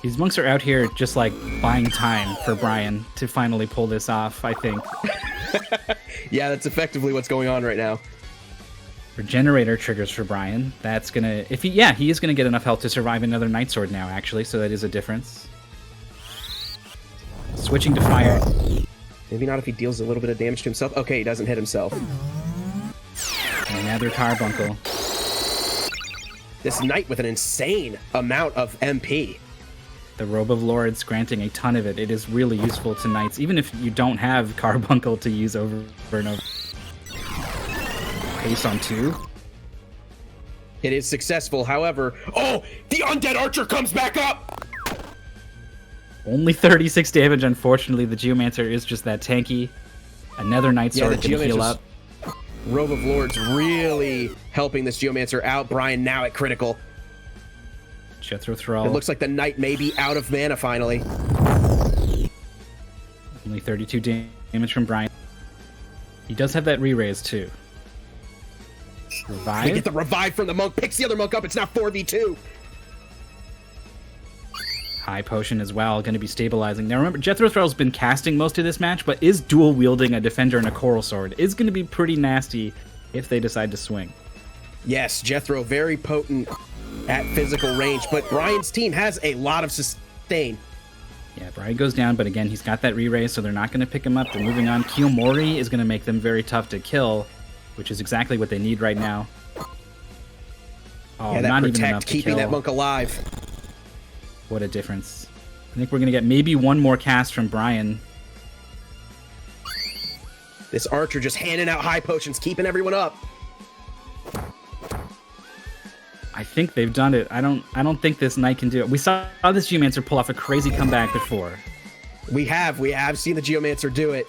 These monks are out here just like buying time for Brian to finally pull this off, I think. Yeah, that's effectively what's going on right now. Regenerator triggers for Brian. That's gonna, he is gonna get enough health to survive another Night Sword now, actually, so that is a difference. Switching to fire. Maybe not if he deals a little bit of damage to himself. Okay, he doesn't hit himself. Another Carbuncle. This knight with an insane amount of MP. The Robe of Lords granting a ton of it. It is really useful to knights, even if you don't have Carbuncle to use over and over. Haste on 2. It is successful, however... Oh! The Undead Archer comes back up! Only 36 damage, unfortunately. The Geomancer is just that tanky. Another Night Sword to heal up. Robe of Lords really helping this Geomancer out. Brian now at critical. Jethro Thrall. It looks like the Knight may be out of mana finally. Only 32 damage from Brian. He does have that re-raise too. Revive? We get the revive from the monk. Picks the other monk up. It's now 4v2. High Potion as well, going to be stabilizing. Now remember, Jethro Thrall's been casting most of this match, but is dual wielding a defender and a coral sword. Is going to be pretty nasty if they decide to swing. Yes, Jethro very potent at physical range, but Brian's team has a lot of sustain. Yeah, Brian goes down, but again, he's got that re-raise, so they're not going to pick him up. They're moving on. Kiyomori is going to make them very tough to kill, which is exactly what they need right now. Oh, yeah, that not protect, even enough to keeping kill. that monk alive. What a difference. I think we're going to get maybe one more cast from Brian. This archer just handing out high potions, keeping everyone up. I think they've done it. I don't think this knight can do it. We saw this Geomancer pull off a crazy comeback before. We have seen the Geomancer do it.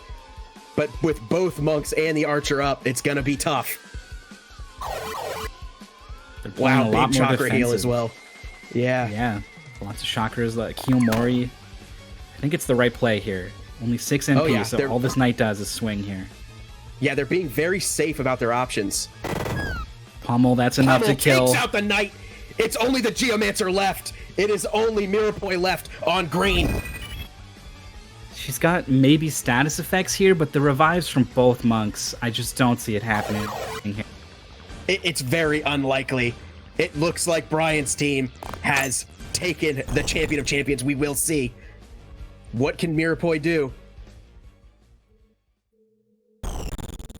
But with both monks and the archer up, it's going to be tough. They're playing a lot big more chakra heal defensive. as well. Yeah. Yeah, lots of chakras. Like Kiyomori. I think it's the right play here. Only 6 MP, Oh, yeah, so they're- all this knight does is swing here. Yeah, they're being very safe about their options. Pommel, that's enough Pummel to kill. takes out the knight. It's only the Geomancer left. It is only Miropoi left on green. She's got maybe status effects here, but the revives from both monks, I just don't see it happening here. It's very unlikely. It looks like Brian's team has taken the champion of champions. We will see. What can Miropoi do?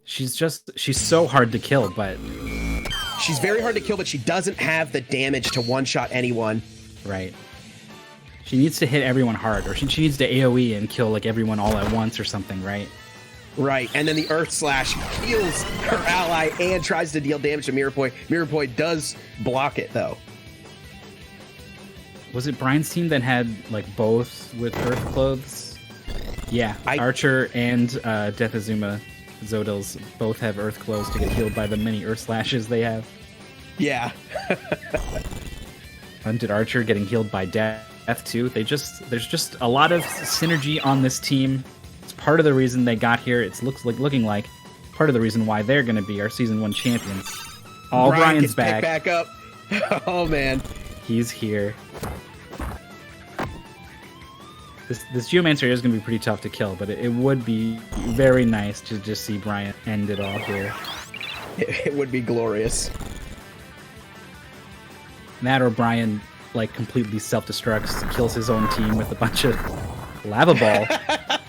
She's so hard to kill, but She's very hard to kill, but she doesn't have the damage to one-shot anyone. right. She needs to hit everyone hard, or she needs to AoE and kill like everyone all at once or something, right? Right, and then the Earth Slash kills her ally and tries to deal damage to Miropoi. Miropoi does block it, though. Was it Brian's team that had like both with Earth Clothes? Yeah, Archer and Deathazuma Zodils both have Earth Clothes to get healed by the many Earth Slashes they have. Yeah. Hunted Archer getting healed by Death too. There's just a lot of synergy on this team. It's part of the reason they got here. It's looking like part of the reason why they're going to be our season 1 champions. Oh, Brian's gets picked back up. Oh man, he's here. This Geomancer is going to be pretty tough to kill, but it would be very nice to just see Brian end it all here. it would be glorious. That or Brian like completely self-destructs, kills his own team with a bunch of lava ball.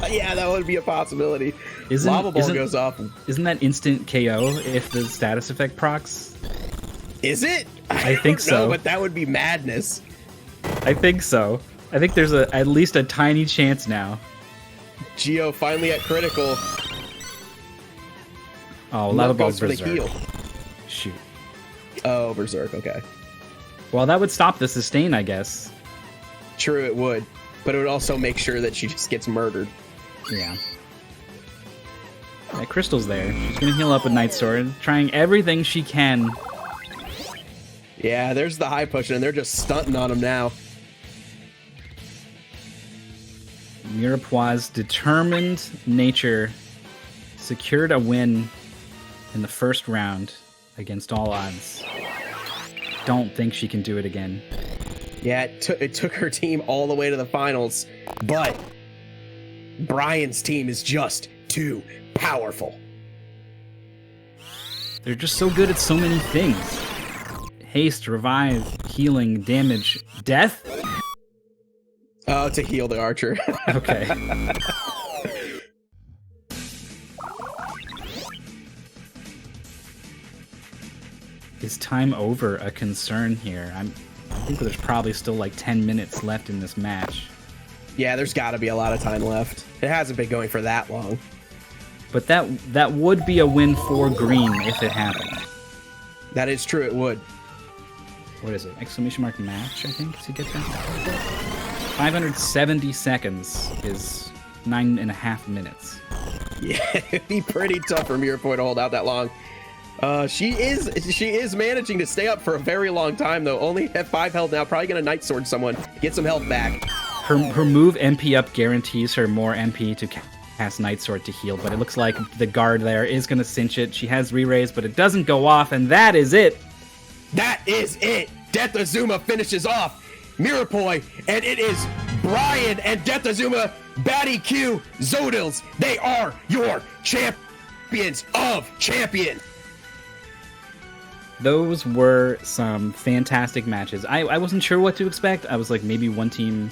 Yeah, that would be a possibility. Lava ball goes off. Isn't that instant KO if the status effect procs? Is it? I think don't so. know, but that would be madness. I think so. I think there's at least a tiny chance now. Geo finally at critical. Oh, lava ball's goes for the berserk. heal. Shoot. Oh, berserk. Okay. Well, that would stop the sustain, I guess. True, it would, but it would also make sure that she just gets murdered. Yeah. Yeah, Crystal's there. She's gonna heal up with Night Sword, trying everything she can. Yeah, there's the high potion, and they're just stunting on him now. Mirepoix's determined nature secured a win in the first round against all odds. Don't think she can do it again. Yeah, it took her team all the way to the finals, but Brian's team is just too powerful. They're just so good at so many things. Haste, revive, healing, damage, death? Oh, to heal the archer. Okay. Is time over a concern here? I think there's probably still like 10 minutes left in this match. Yeah, there's got to be a lot of time left. It hasn't been going for that long. But that would be a win for green if it happened. That is true, it would. What is it? Exclamation mark match, I think, to get that. 570 seconds is 9.5 minutes. Yeah, it'd be pretty tough for Mirepoix to hold out that long. She is managing to stay up for a very long time, though. Only at 5 health now. Probably going to Night Sword someone. Get some health back. Her move MP up guarantees her more MP to cast Night Sword to heal, but it looks like the guard there is going to cinch it. She has re-raise, but it doesn't go off, and that is it. That is it. Death Azuma finishes off Mirepoix, and it is Brian and Death Azuma, Batty Q, Zodils. They are your champions of champion. Those were some fantastic matches. I wasn't sure what to expect. I was like, maybe one team,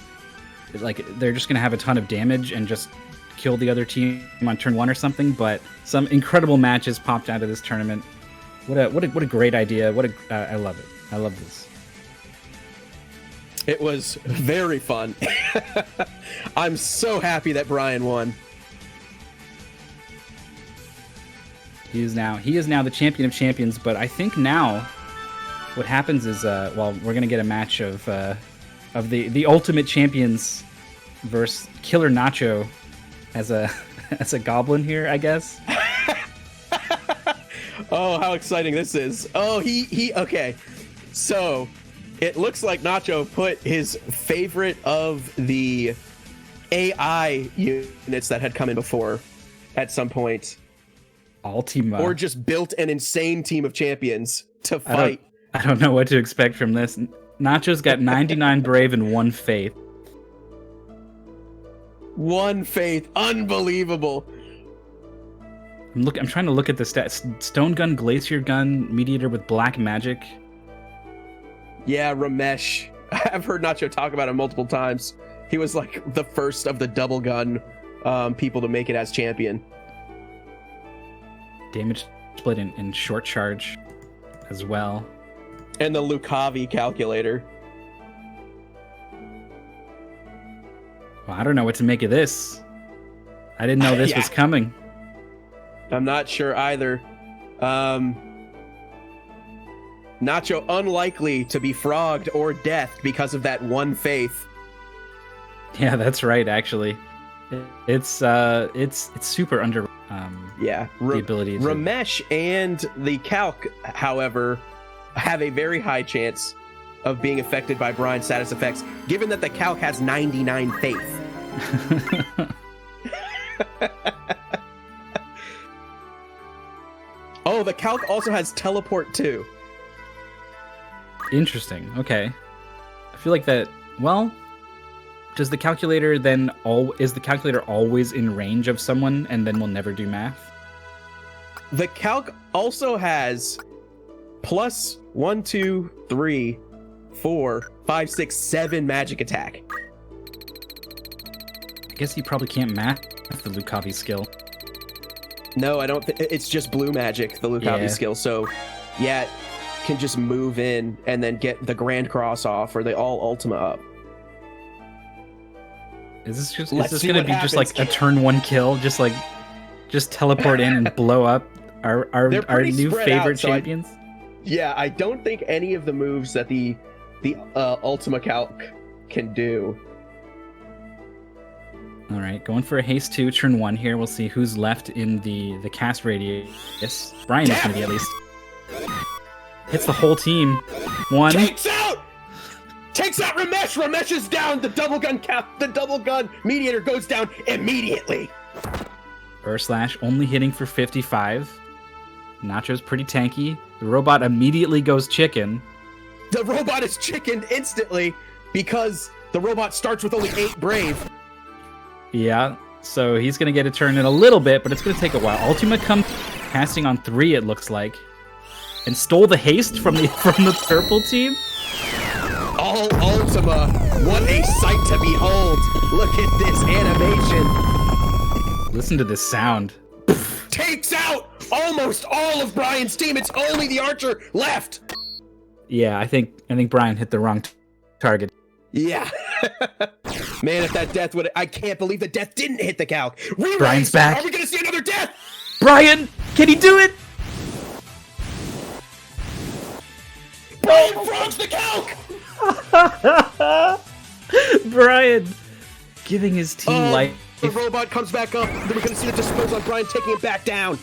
like, they're just going to have a ton of damage and just kill the other team on turn 1 or something, but some incredible matches popped out of this tournament. What a great idea. I love it. I love this. It was very fun. I'm so happy that Brian won. He is now the champion of champions, but I think now what happens is we're gonna get a match of the ultimate champions versus Killer Nacho as a goblin here, I guess. Oh, how exciting this is. Oh, he okay. So it looks like Nacho put his favorite of the AI units that had come in before at some point. Ultima. Or just built an insane team of champions to fight. I don't know what to expect from this. Nacho's got 99 brave and 1 faith. 1 faith. Unbelievable. I'm trying to look at the stats. Stone gun, glacier gun, mediator with black magic. Yeah, Ramesh. I've heard Nacho talk about it multiple times. He was like the first of the double gun people to make it as champion. Damage split in short charge as well. And the Lucavi calculator. Well, I don't know what to make of this. I didn't know this was coming. I'm not sure either. Nacho unlikely to be frogged or deathed because of that 1 faith. Yeah, that's right, actually. It's super under yeah, the ability to... Ramesh and the Calc, however, have a very high chance of being affected by Brian's status effects, given that the Calc has 99 faith. Oh, the Calc also has teleport too. Interesting. Okay. I feel like that... Well... Does the calculator then is the calculator always in range of someone and then will never do math? The Calc also has plus 1, 2, 3, 4, 5, 6, 7 magic attack. I guess you probably can't math the Lucavi skill. No, I don't. It's just blue magic, the Lucavi skill. So, yeah, can just move in and then get the Grand Cross off, or they all Ultima up. Is this gonna be just like a turn 1 kill? Just teleport in and blow up our new favorite champions? I don't think any of the moves that the Ultima Calc can do. All right, going for a haste 2, turn 1 here. We'll see who's left in the cast radius. Brian is gonna be at least. Hits the whole team. 1. Takes out takes out Ramesh. Ramesh is down. The double gun mediator goes down immediately. Slash only hitting for 55. Nacho's pretty tanky. The robot immediately goes chicken. The robot is chickened instantly because the robot starts with only 8 brave. Yeah, so he's going to get a turn in a little bit, but it's going to take a while. Ultima comes casting on 3, it looks like, and stole the haste from the purple team. All Ultima, what a sight to behold. Look at this animation. Listen to this sound. Takes out almost all of Brian's team. It's only the archer left. Yeah, I think Brian hit the wrong target. Yeah. Man, if that death would... I can't believe the death didn't hit the calc. Relays, Brian's back. Are we going to see another death? Brian, can he do it? Brian frogs the calc. Brian giving his team life. The robot comes back up. Then we're going to see the dispose on Brian, taking it back down.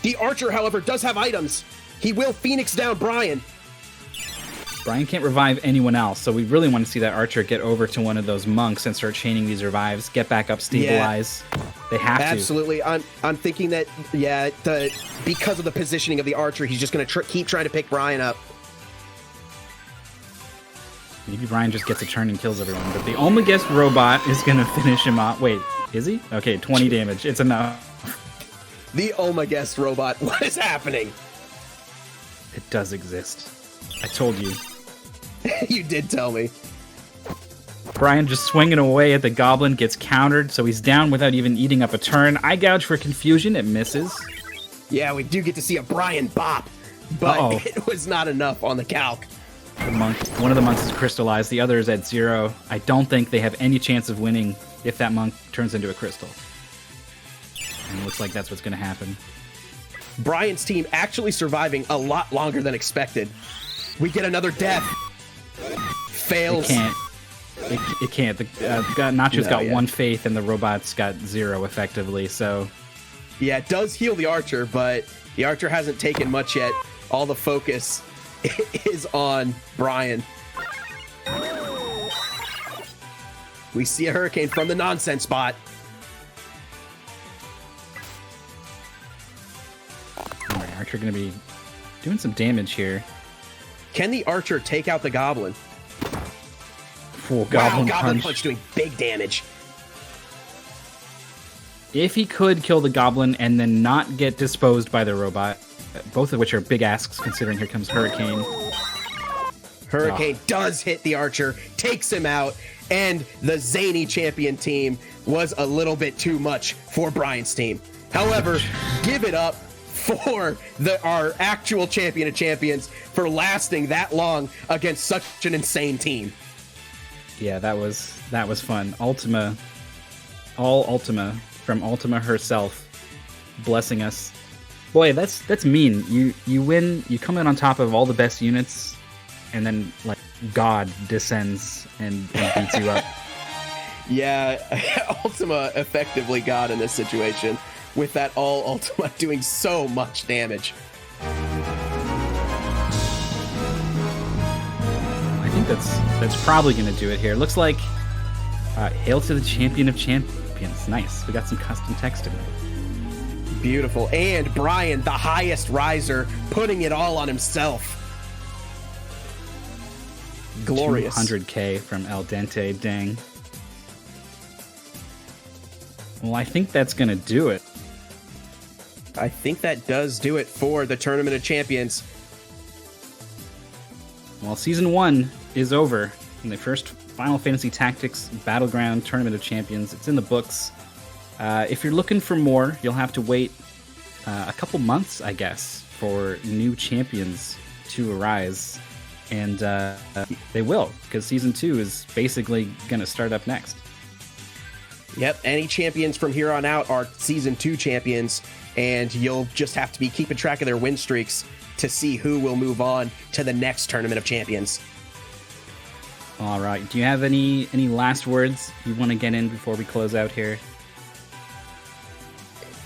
The archer, however, does have items. He will Phoenix down Brian. Brian can't revive anyone else, so we really want to see that archer get over to one of those monks and start chaining these revives, get back up, stabilize. Yeah. They have to. Absolutely. I'm thinking that, because of the positioning of the archer, he's just going to keep trying to pick Brian up. Maybe Brian just gets a turn and kills everyone, but the Omega robot is going to finish him off. Wait, is he? Okay, 20 damage. It's enough. The Omega robot. What is happening? It does exist. I told you. You did tell me. Brian just swinging away at the goblin, gets countered, so he's down without even eating up a turn. Eye gouge for confusion, it misses. Yeah, we do get to see a Brian bop, but it was not enough on the calc. The monk, one of the monks is crystallized, the other is at 0. I don't think they have any chance of winning if that monk turns into a crystal. And it looks like that's what's going to happen. Brian's team actually surviving a lot longer than expected. We get another death. Fails. It can't. Nacho's got 1 faith and the robot's got 0 effectively, so... Yeah, it does heal the archer, but the archer hasn't taken much yet. All the focus is on Brian. We see a hurricane from the nonsense spot. Alright, archer gonna be doing some damage here. Can the archer take out the goblin? Full goblin punch doing big damage. If he could kill the goblin and then not get disposed by the robot, both of which are big asks considering here comes Hurricane. Hurricane does hit the archer, takes him out, and the zany champion team was a little bit too much for Brian's team. However, give it up for our actual champion of champions for lasting that long against such an insane team. Yeah, that was fun. Ultima from Ultima herself, blessing us. Boy, that's mean. You win. You come in on top of all the best units, and then like God descends and beats you up. Yeah, Ultima effectively God in this situation, with that all Ultima doing so much damage. I think that's probably going to do it here. Looks like Hail to the Champion of Champions. Nice. We got some custom text in there. Beautiful. And Brian, the highest riser, putting it all on himself. Glorious. 200k from El Dente. Dang. Well, I think that's going to do it. I think that does do it for the Tournament of Champions. Well, Season 1 is over. And the first Final Fantasy Tactics Battleground Tournament of Champions. It's in the books. If you're looking for more, you'll have to wait a couple months, I guess, for new champions to arise. And they will, because Season 2 is basically going to start up next. Yep, any champions from here on out are Season 2 champions, and you'll just have to be keeping track of their win streaks to see who will move on to the next Tournament of Champions. All right. Do you have any last words you want to get in before we close out here?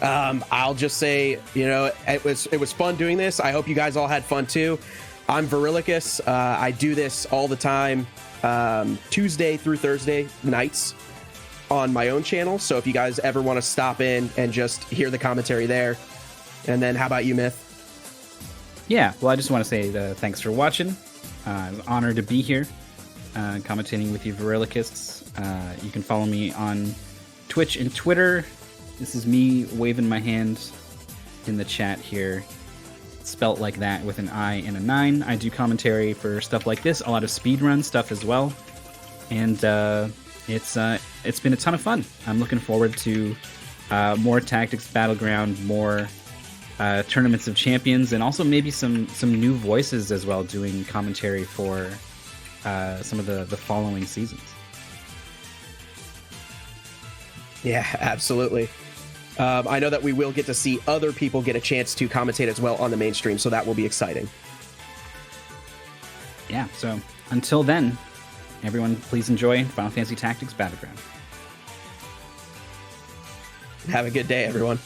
I'll just say, it was fun doing this. I hope you guys all had fun too. I'm Virilicus. I do this all the time. Tuesday through Thursday nights on my own channel. So if you guys ever want to stop in and just hear the commentary there. And then how about you, Myth? Yeah, well, I just want to say thanks for watching. It's an honor to be here, commentating with you Virilikists. You can follow me on Twitch and Twitter. This is me waving my hand in the chat here. Spelt like that with an I and a 9. I do commentary for stuff like this, a lot of speedrun stuff as well. And it's been a ton of fun. I'm looking forward to more Tactics Battleground, more Tournaments of Champions, and also maybe some new voices as well doing commentary for some of the following seasons. Yeah, absolutely. I know that we will get to see other people get a chance to commentate as well on the mainstream, so that will be exciting. Yeah, so until then, everyone please enjoy Final Fantasy Tactics Battleground. Have a good day, everyone.